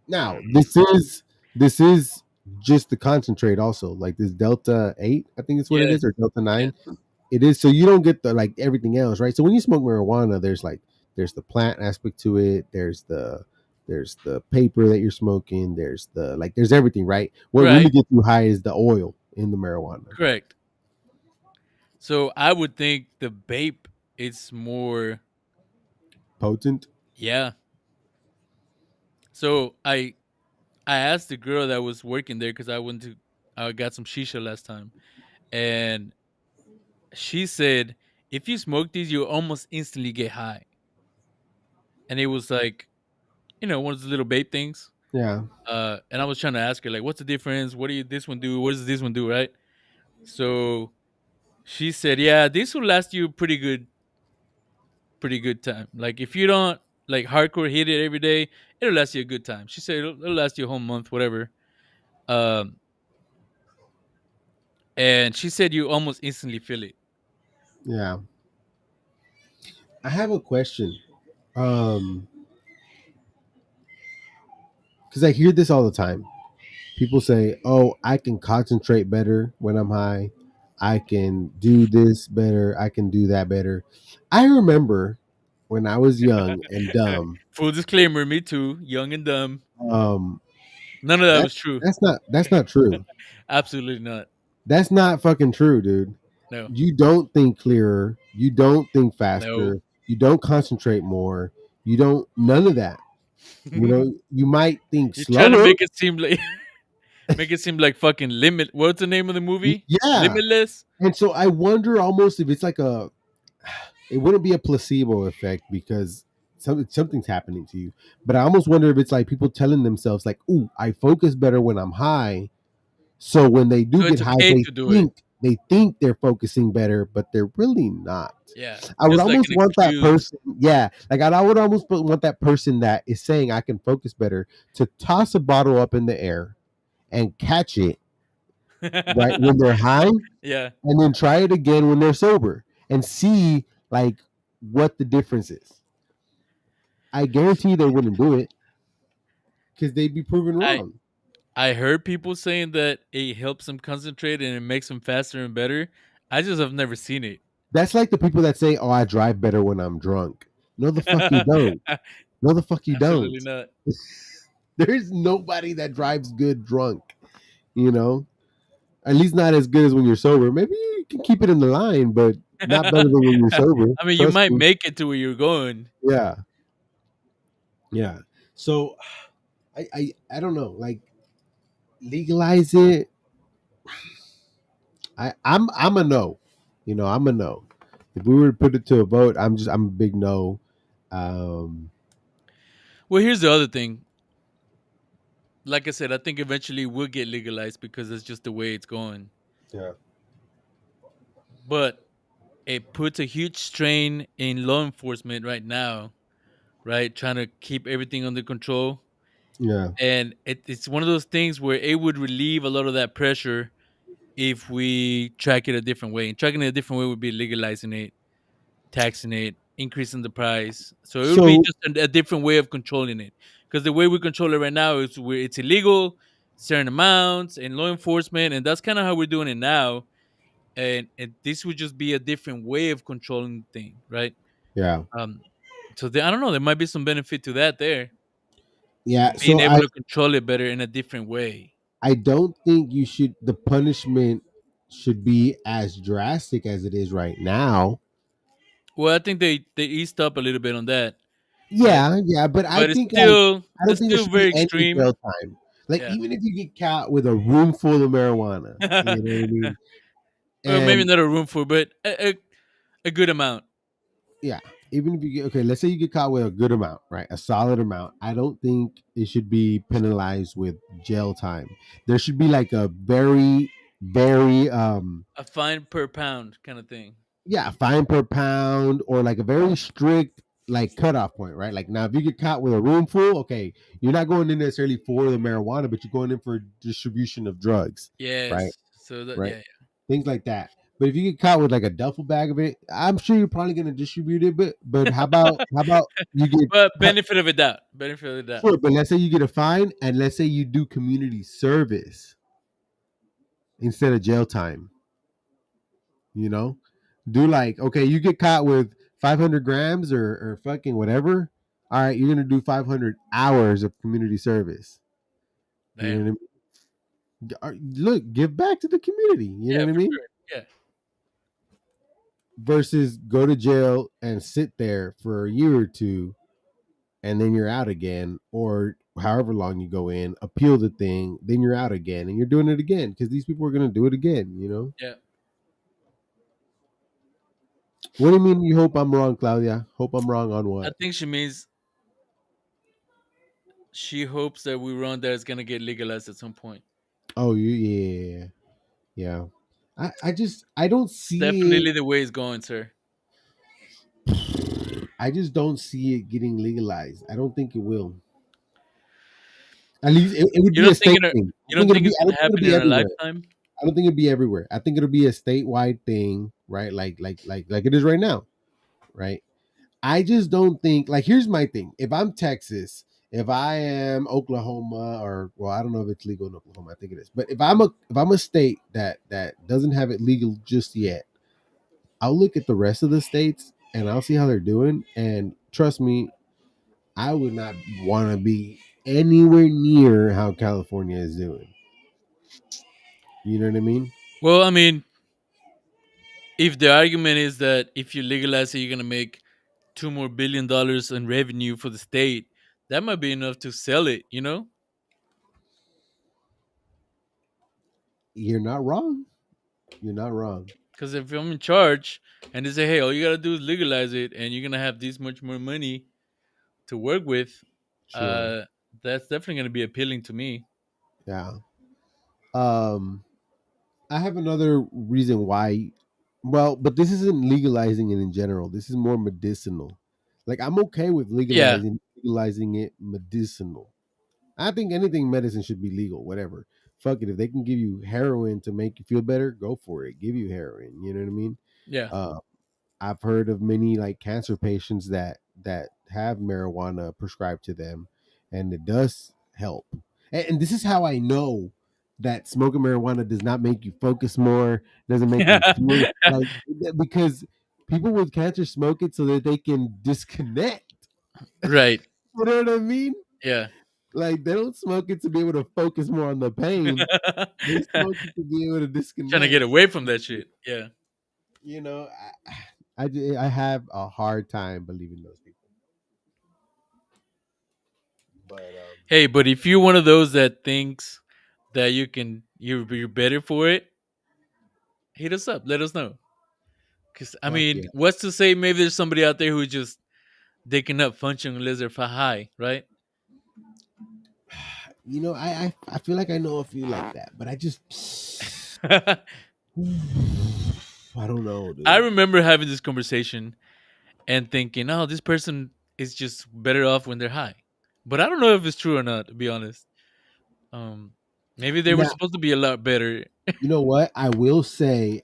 Now, Mm, this is just the concentrate also. Like this delta 8, I think it's what it yes, is, or delta yes. 9. It is, so you don't get the like everything else, right? So when you smoke marijuana, there's the plant aspect to it, there's the paper that you're smoking, there's everything, right? What really Right, gets you high is the oil in the marijuana. correct. So I would think the vape is more, Potent. yeah. So I asked the girl that was working there because I got some shisha last time, and she said if you smoke these, you almost instantly get high. And it was like, one of those little vape things. Yeah. And I was trying to ask her like, what's the difference? What do you this one do? What does this one do? Right? So she said, yeah, this will last you pretty good time. Like if you don't like hardcore hit it every day, it'll last you a good time. She said it'll last you a whole month, whatever. Um, and she said you almost instantly feel it. Yeah. I have a question. Um, because I hear this all the time. People say, "Oh, I can concentrate better when I'm high. I can do this better. I can do that better." I remember when I was young and dumb. Full disclaimer, me too, young and dumb. Um, None of that that was true. that's not true. Absolutely not. That's not fucking true, dude. No, You don't think clearer. You don't think no. faster. You don't concentrate more. You don't none of that. You might think You're trying to slower. make it seem like fucking limit. What's the name of the movie? Yeah. Limitless. And so I wonder almost if it's like it wouldn't be a placebo effect because something's happening to you. But I almost wonder if it's like people telling themselves like, "Ooh, I focus better when I'm high." So when they do So get it's high, okay they to do it. think they're focusing better, but they're really not. Yeah, I would just like almost an want that excuse. person, yeah, like I would almost want that person that is saying I can focus better to toss a bottle up in the air and catch it right when they're high, Yeah, and then try it again when they're sober and see like what the difference is. I guarantee they wouldn't do it because they'd be proven I wrong. I heard people saying that it helps them concentrate and it makes them faster and better. I just have never seen it. That's like the people that say, "Oh, I drive better when I'm drunk." No, the fuck you don't. No, the fuck you Absolutely don't. not. There's nobody that drives good drunk. You know, at least not as good as when you're sober. Maybe you can keep it in the line, but not better than when you're sober. I mean, you Trust might me. make it to where you're going. Yeah, yeah. So I don't know. Like legalize it. I'm a no. I'm a no. If we were to put it to a vote, I'm a big no. Um, Well, here's the other thing. Like I said, I think eventually it will get legalized because that's just the way it's going. yeah, But it puts a huge strain in law enforcement right now, right? Trying to keep everything under control. yeah, And it's one of those things where it would relieve a lot of that pressure if we track it a different way. And tracking it a different way would be legalizing it, taxing it, increasing the price. So it would be so just a different way of controlling it. Because the way we control it right now is where it's illegal, certain amounts, and law enforcement, and that's kind of how we're doing it now. And this would just be a different way of controlling the thing, right? yeah, Um, so I don't know. There might be some benefit to that there, yeah. being So able to control it better in a different way. I don't think the punishment should be as drastic as it is right now. Well, I think they eased up a little bit on that, right? Yeah, yeah, but I But it's think like still I don't it's think there still should be very any extreme. jail time. Like Yeah. even if you get caught with a room full of marijuana, you know what I mean? Or maybe And not a room full, but a good amount. yeah, even if you get okay, let's say you get caught with a good amount, right? A solid amount. I don't think it should be penalized with jail time. There should be like a very A fine per pound kind of thing. yeah, fine per pound or like a very strict like cutoff point, right? Like now if you get caught with a room full, okay, you're not going in necessarily for the marijuana, but you're going in for distribution of drugs, right? Yes. So that Right? yeah. Things like that. But if you get caught with like a duffel bag of it, I'm sure you're probably gonna distribute it. But how about you get But benefit of a doubt. Benefit of the doubt. sure, but let's say you get a fine and let's say you do community service instead of jail time, you know? Do like, okay, you get caught with 500 grams or fucking whatever. All right, you're gonna do 500 hours of community service. You know Damn. what I mean? Look, give back to the community. You know Yeah, what I for mean? sure. Yeah. Versus go to jail and sit there for a year or two and then you're out again, or however long you go in, appeal the thing, then you're out again and you're doing it again because these people are gonna do it again, you know? Yeah. What do you mean you hope I'm wrong, Claudia? Hope I'm wrong on I what? think she means she hopes that we run that is gonna get legalized at some point. Oh, yeah. Yeah. I don't It's see definitely the way it's going, sir. it. I just don't see it getting legalized. I don't think it will. At least it would You be a don't think state thing. you don't think it's I don't gonna think it'll happen be in our everywhere. lifetime? I don't think it'll be everywhere. I think it'll be a statewide thing, right? Like it is right now, right? I just don't think like here's my thing. If I'm Texas, if I am Oklahoma, or well, I don't know if it's legal in Oklahoma. I think it is. But if I'm a state that doesn't have it legal just yet, I'll look at the rest of the states and I'll see how they're doing. And trust me, I would not want to be anywhere near how California is doing. You know what I mean? Well, I mean, if the argument is that if you legalize it, you're gonna make $2 more billion in revenue for the state, that might be enough to sell it. You know, You're not wrong. You're not wrong. because if I'm in charge and they say, "Hey, all you gotta do is legalize it, and you're gonna have this much more money to work with," Sure. uh, that's definitely gonna be appealing to me. Yeah. Um, I have another reason why. Well, but this isn't legalizing it in general. This is more medicinal. Like I'm okay with Yeah, legalizing it medicinal. I think anything medicine should be legal. Whatever. Fuck it. If they can give you heroin to make you feel better, go for it. Give you heroin. You know what I mean? yeah. Uh, I've heard of many like cancer patients that have marijuana prescribed to them, and it does help. And this is how I know that smoking marijuana does not make you focus more, doesn't make you feel like because people with cancer smoke it so that they can disconnect. Right. You know what I mean? Yeah. Like they don't smoke it to be able to focus more on the pain. They smoke it to be able to Trying to get disconnect. away from that shit. Yeah. You know, I have a hard time believing those people. But Hey, but if you're one of those that thinks that you're better for it, hit us up. Let us know. Because I Fuck mean, yeah. what's to say? Maybe there's somebody out there who just they cannot function unless they're high, right? I feel like I know a few like that, but I just I don't know, I dude. remember having this conversation and thinking, "Oh, this person is just better off when they're high." But I don't know if it's true or not. To be honest, um, maybe they were Now, supposed to be a lot better. you know what? I will say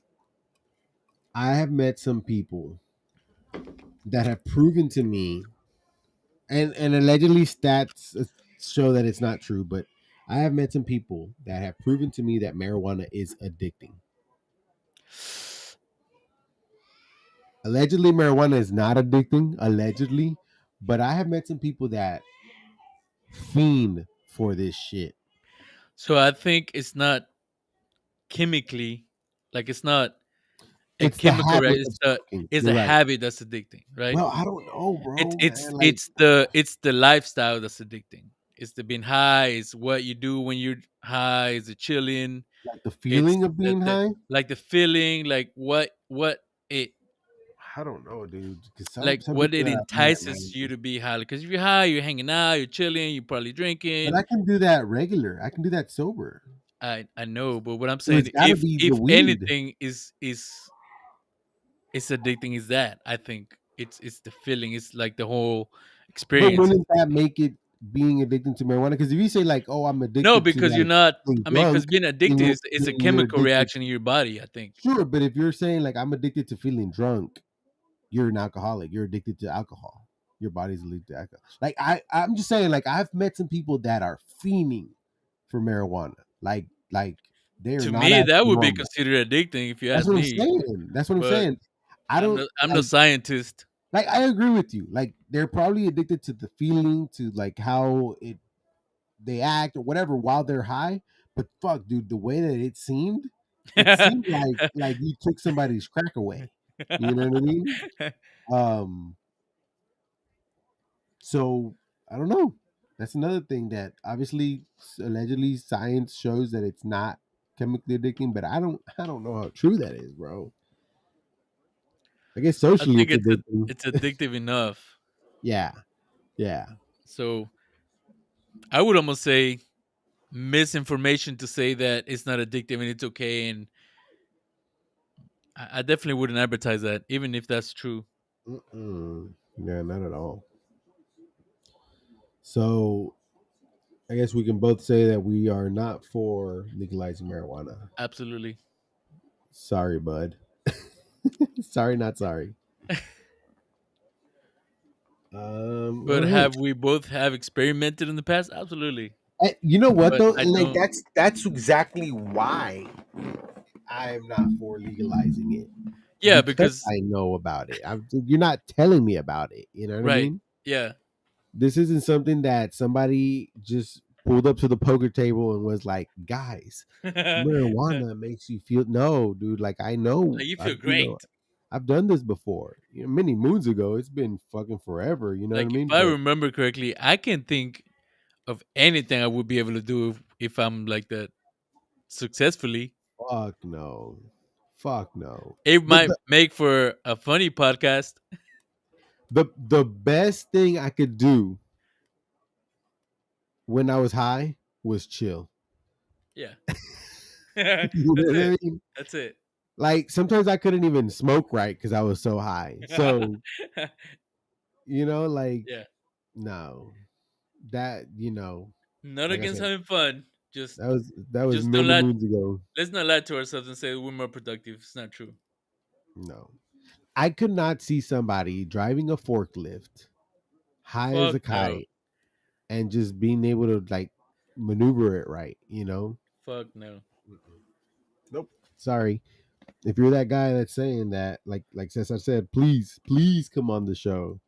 I have met some people that have proven to me, and allegedly stats show that it's not true, but I have met some people that have proven to me that marijuana is addicting. Allegedly, marijuana is not addicting, allegedly, but I have met some people that fiend for this shit. So I think it's not chemically, like it's not a It's the chemical habit reaction. of It's the smoking. it's You're a right. habit that's addicting, right? Well, I don't know, It's bro, it's man. Like, it's the lifestyle that's addicting. It's the being high. It's what you do when you're high. It's the chilling. the It's feeling of being the high. like the feeling, like what it I don't know, dude. Because some like some what people it that I've met, entices man. you to be high. Because if you're high, you're hanging out, you're chilling, you're probably But drinking. I can do that regular. I can do that sober. I know, but what I'm So it's saying, got to be the if weed. anything is addicting, is that I think it's the feeling. It's like the whole But experience. wouldn't that make it being addicted to marijuana? Because if you say like, "Oh, I'm No, addicted to because you're like not. being I mean, because drunk," being then addicted is a you're chemical addicted. reaction in your body. I think. Sure, but if you're saying like, "I'm addicted to feeling drunk," you're an alcoholic. You're addicted to alcohol. Your body's addicted to alcohol. Like I'm just saying, like I've met some people that are fiending for marijuana. Like they are To not me, that acting would be normal. considered addicting if you That's ask what I'm me. saying. That's what I'm But saying. I don't I'm no like scientist. like I agree with you. Like they're probably addicted to the feeling, to like how it they act or whatever while they're high. But fuck, dude, the way that it seemed like you took somebody's crack away. You know what I mean? Um, so I don't know. That's another thing that obviously allegedly science shows that it's not chemically addicting, but I don't know how true that is, bro. I guess I socially think it's addicting. it's addictive enough. Yeah, yeah. So I would almost say misinformation to say that it's not addictive and it's okay. And I definitely wouldn't advertise that, even if that's true. Mm-mm. Yeah, not at all. So I guess we can both say that we are not for legalizing marijuana. Absolutely. Sorry, bud. Sorry, not sorry. All But right. have we both have experimented in the past? Absolutely. You know what But though? I And like don't. that's exactly why I'm not for legalizing it, Yeah, because because I know about it. You're not telling me about it. You know what I right. mean? Yeah. This isn't something that somebody just pulled up to the poker table and was like, "Guys, Like marijuana makes you feel." No, dude. Like I know, you feel great. I've done this before. Many moons ago. It's been fucking forever. You know what I Like if mean? I But remember correctly, I can think of anything I would be able to do if I'm like that successfully. fuck no, fuck no. It The might make for a funny podcast. the best thing I could do when I was high was chill. Yeah. You know That's what it. I mean? That's it. Like sometimes I couldn't even smoke right because I was so high. So like Yeah. no, that Not like I against said, having fun. Just that was just don't many let moons ago. let's not lie to ourselves and say we're more productive. It's not true. No, I could not see somebody driving a forklift high as Fuck a no. kite and just being able to like maneuver it right. Fuck no. Mm-mm. Nope. Sorry. If you're that guy that's saying that, like since I said, please come on the show,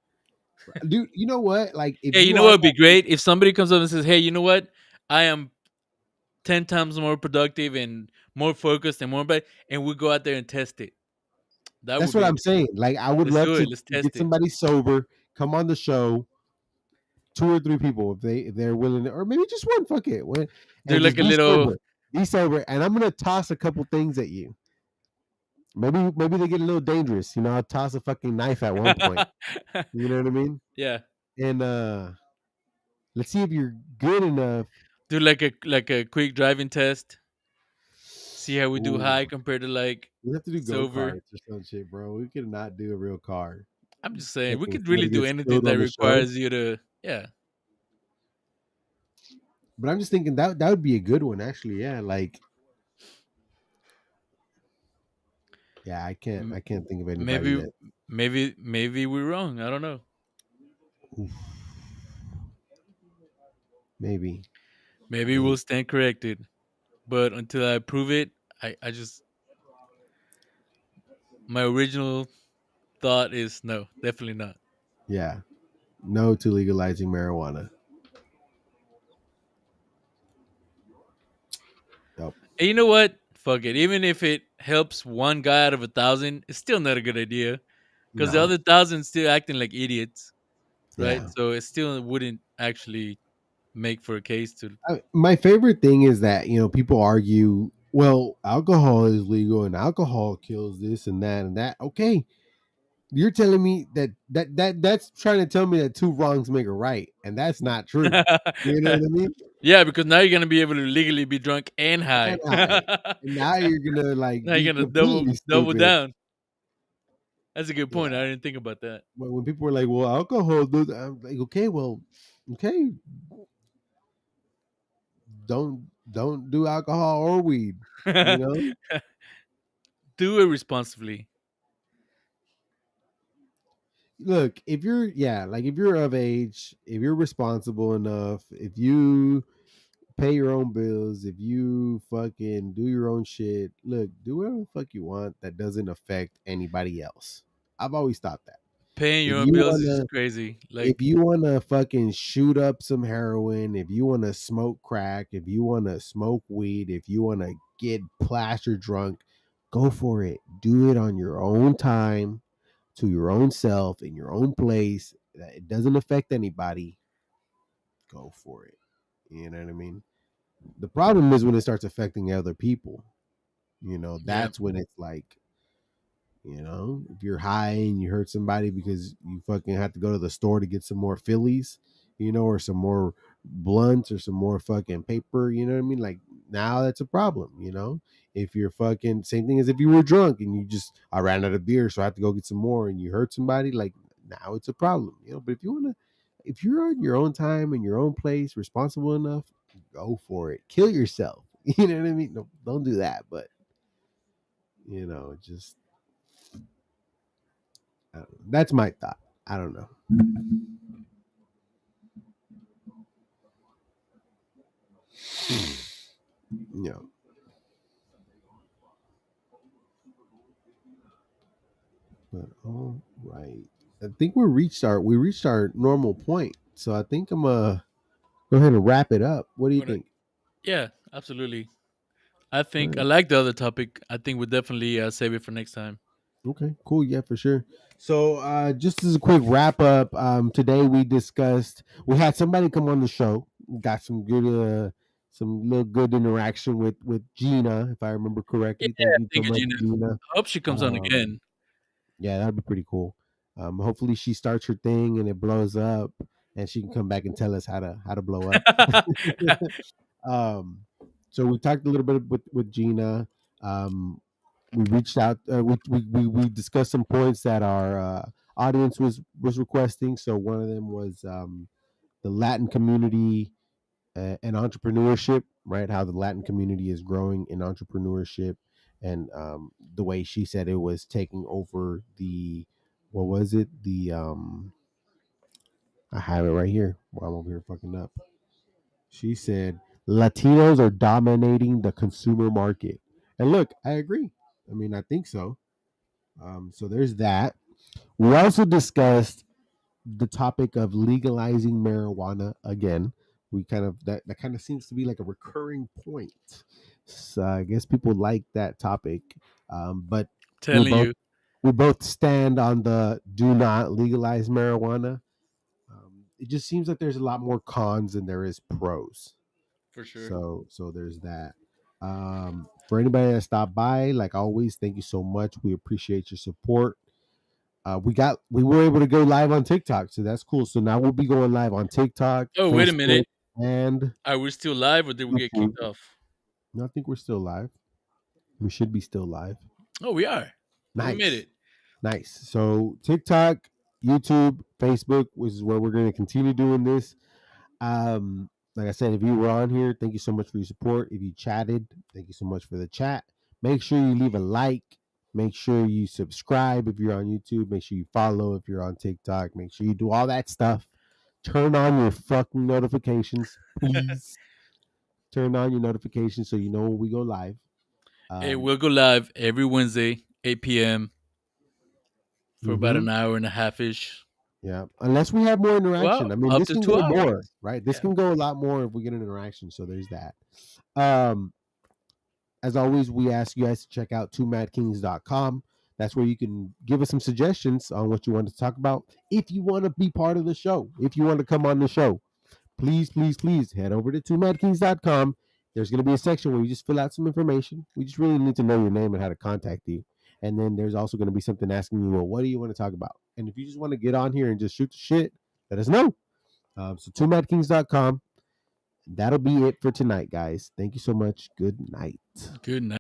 dude. You know what? Like if Hey, you you know what are would be that, great? If somebody comes up and says, hey, you know what? I am 10 times more productive and more focused and more better, and we go out there and test it. That that's would what be I'm saying. Like I would let's love do it. to Let's get test it. somebody sober, come on the show, two or three people if they're willing, or maybe just one. Fuck it, Do and like just a little be sober, and I'm gonna toss a couple things at you. Maybe they get a little dangerous. I'll toss a fucking knife at one point. You know what I mean? Yeah. And let's see if you're good enough. Do like a quick driving test. See how we do Ooh, high compared to like we have to do go silver. karts or some shit, bro. We could not do a real car. I'm just saying we Fucking could really somebody do gets anything killed that on the show. requires you to. Yeah. But I'm just thinking that would be a good one, actually. Yeah, like yeah, M- I can't think of anybody Maybe that. maybe we're wrong. I don't know. Oof, maybe, Maybe we'll maybe. stand corrected. But until I prove it, I just my original thought is no, definitely not. Yeah, no to legalizing marijuana. Yep. And you know what? Fuck it. Even if it helps one guy out of 1,000, it's still not a good idea because the No. other thousand still acting like idiots, right? Yeah. So it still wouldn't actually make for a case to. My favorite thing is that people argue, well, alcohol is legal and alcohol kills this and that and that. Okay, you're telling me that's trying to tell me that two wrongs make a right, and that's not true. You know what I mean? Yeah, because now you're gonna be able to legally be drunk and And high. high, and now you're gonna like Now be you're gonna double completely double stupid. down. That's a good point. Yeah. I didn't think about that. When people were like, "Well, alcohol," does, I'm like, "Okay, well, okay, don't do alcohol or weed." You know, Do it responsibly. look, if you're like if you're of age, if you're responsible enough, if you pay your own bills, if you fucking do your own shit, look, do whatever the fuck you want that doesn't affect anybody else. I've always thought that. Paying If your own you bills is wanna just crazy. if Like you wanna fucking shoot up some heroin, if you wanna smoke crack, if you wanna smoke weed, if you wanna get plastered drunk, go for it. Do it on your own time, to your own self, in your own place. It doesn't affect anybody. Go for it. You know what I mean? The problem is when it starts affecting other people. yeah, That's when it's like, if you're high and you hurt somebody because you fucking have to go to the store to get some more Phillies, or some more blunts or some more fucking paper, you know what I mean? Like now that's a problem, If you're fucking same thing as if you were drunk and I ran out of beer, so I have to go get some more and you hurt somebody, like now it's a problem, But if you're on your own time in your own place, responsible enough, go for it. Kill yourself. You know what I mean? No, don't do that, but just I don't know. That's my thought. I don't know. You know, but all right. I think we reached our normal point. So I think I'm go ahead and wrap it up. What do you wanna- think? yeah, absolutely. I All think I right. like the other topic. I think we'll definitely save it for next time. Okay. Cool. Yeah, for sure. So just as a quick wrap up, today we had somebody come on the show, got some little good interaction with Gina, if I remember Yeah, correctly. Thank you so thank you, much, Gina. Gina. I hope she comes on Um, again. Yeah, that'd be pretty cool. Hopefully she starts her thing and it blows up, and she can come back and tell us how to blow up. um, so we talked a little bit with Gina. We reached out. We discussed some points that our audience was requesting. So one of them was the Latin community and entrepreneurship, right? How the Latin community is growing in entrepreneurship, and the way she said it was taking over the, what was it? I have it right here. While I'm over here fucking up. She said Latinos are dominating the consumer market, and look, I agree. I mean, I think so. So there's that. We also discussed the topic of legalizing marijuana again. We kind of that kind of seems to be like a recurring point. So I guess people like that topic, but we Telling both you we both stand on the do not legalize marijuana. It just seems like there's a lot more cons than there is pros. for sure. So there's that. For anybody that stopped by, like always, thank you so much. We appreciate your support. We were able to go live on TikTok, so that's cool. So now we'll be going live on TikTok, Oh, wait a Facebook, minute. and Are we still live or did we get YouTube. kicked off? No, I think we're still live. We should be still live. Oh, we are. Oh, we made Nice. it. Nice. So TikTok, YouTube, Facebook, which is where we're going to continue doing this. Like I said, if you were on here, thank you so much for your support. If you chatted, thank you so much for the chat. Make sure you leave a like. Make sure you subscribe if you're on YouTube. Make sure you follow if you're on TikTok. Make sure you do all that stuff. Turn on your fucking notifications, please. Turn on your notifications so you know when we go live. Hey, Um, we'll go live every Wednesday, 8 p.m. for about mhm. an hour and a half ish. Yeah, unless we have more Well, interaction. I mean, up this to can two go hours. more, right? This Yeah. can go a lot more if we get an interaction. So there's that. Um, as always, we ask you guys to check out 2madkings.com. That's where you can give us some suggestions on what you want to talk about. If you want to be part of the show, if you want to come on the show, please, please, please head over to 2madkings.com. There's going to be a section where you just fill out some information. We just really need to know your name and how to contact you. And then there's also going to be something asking you, well, what do you want to talk about? And if you just want to get on here and just shoot the shit, let us know. So 2madkings.com. That'll be it for tonight, guys. Thank you so much. Good night. Good night.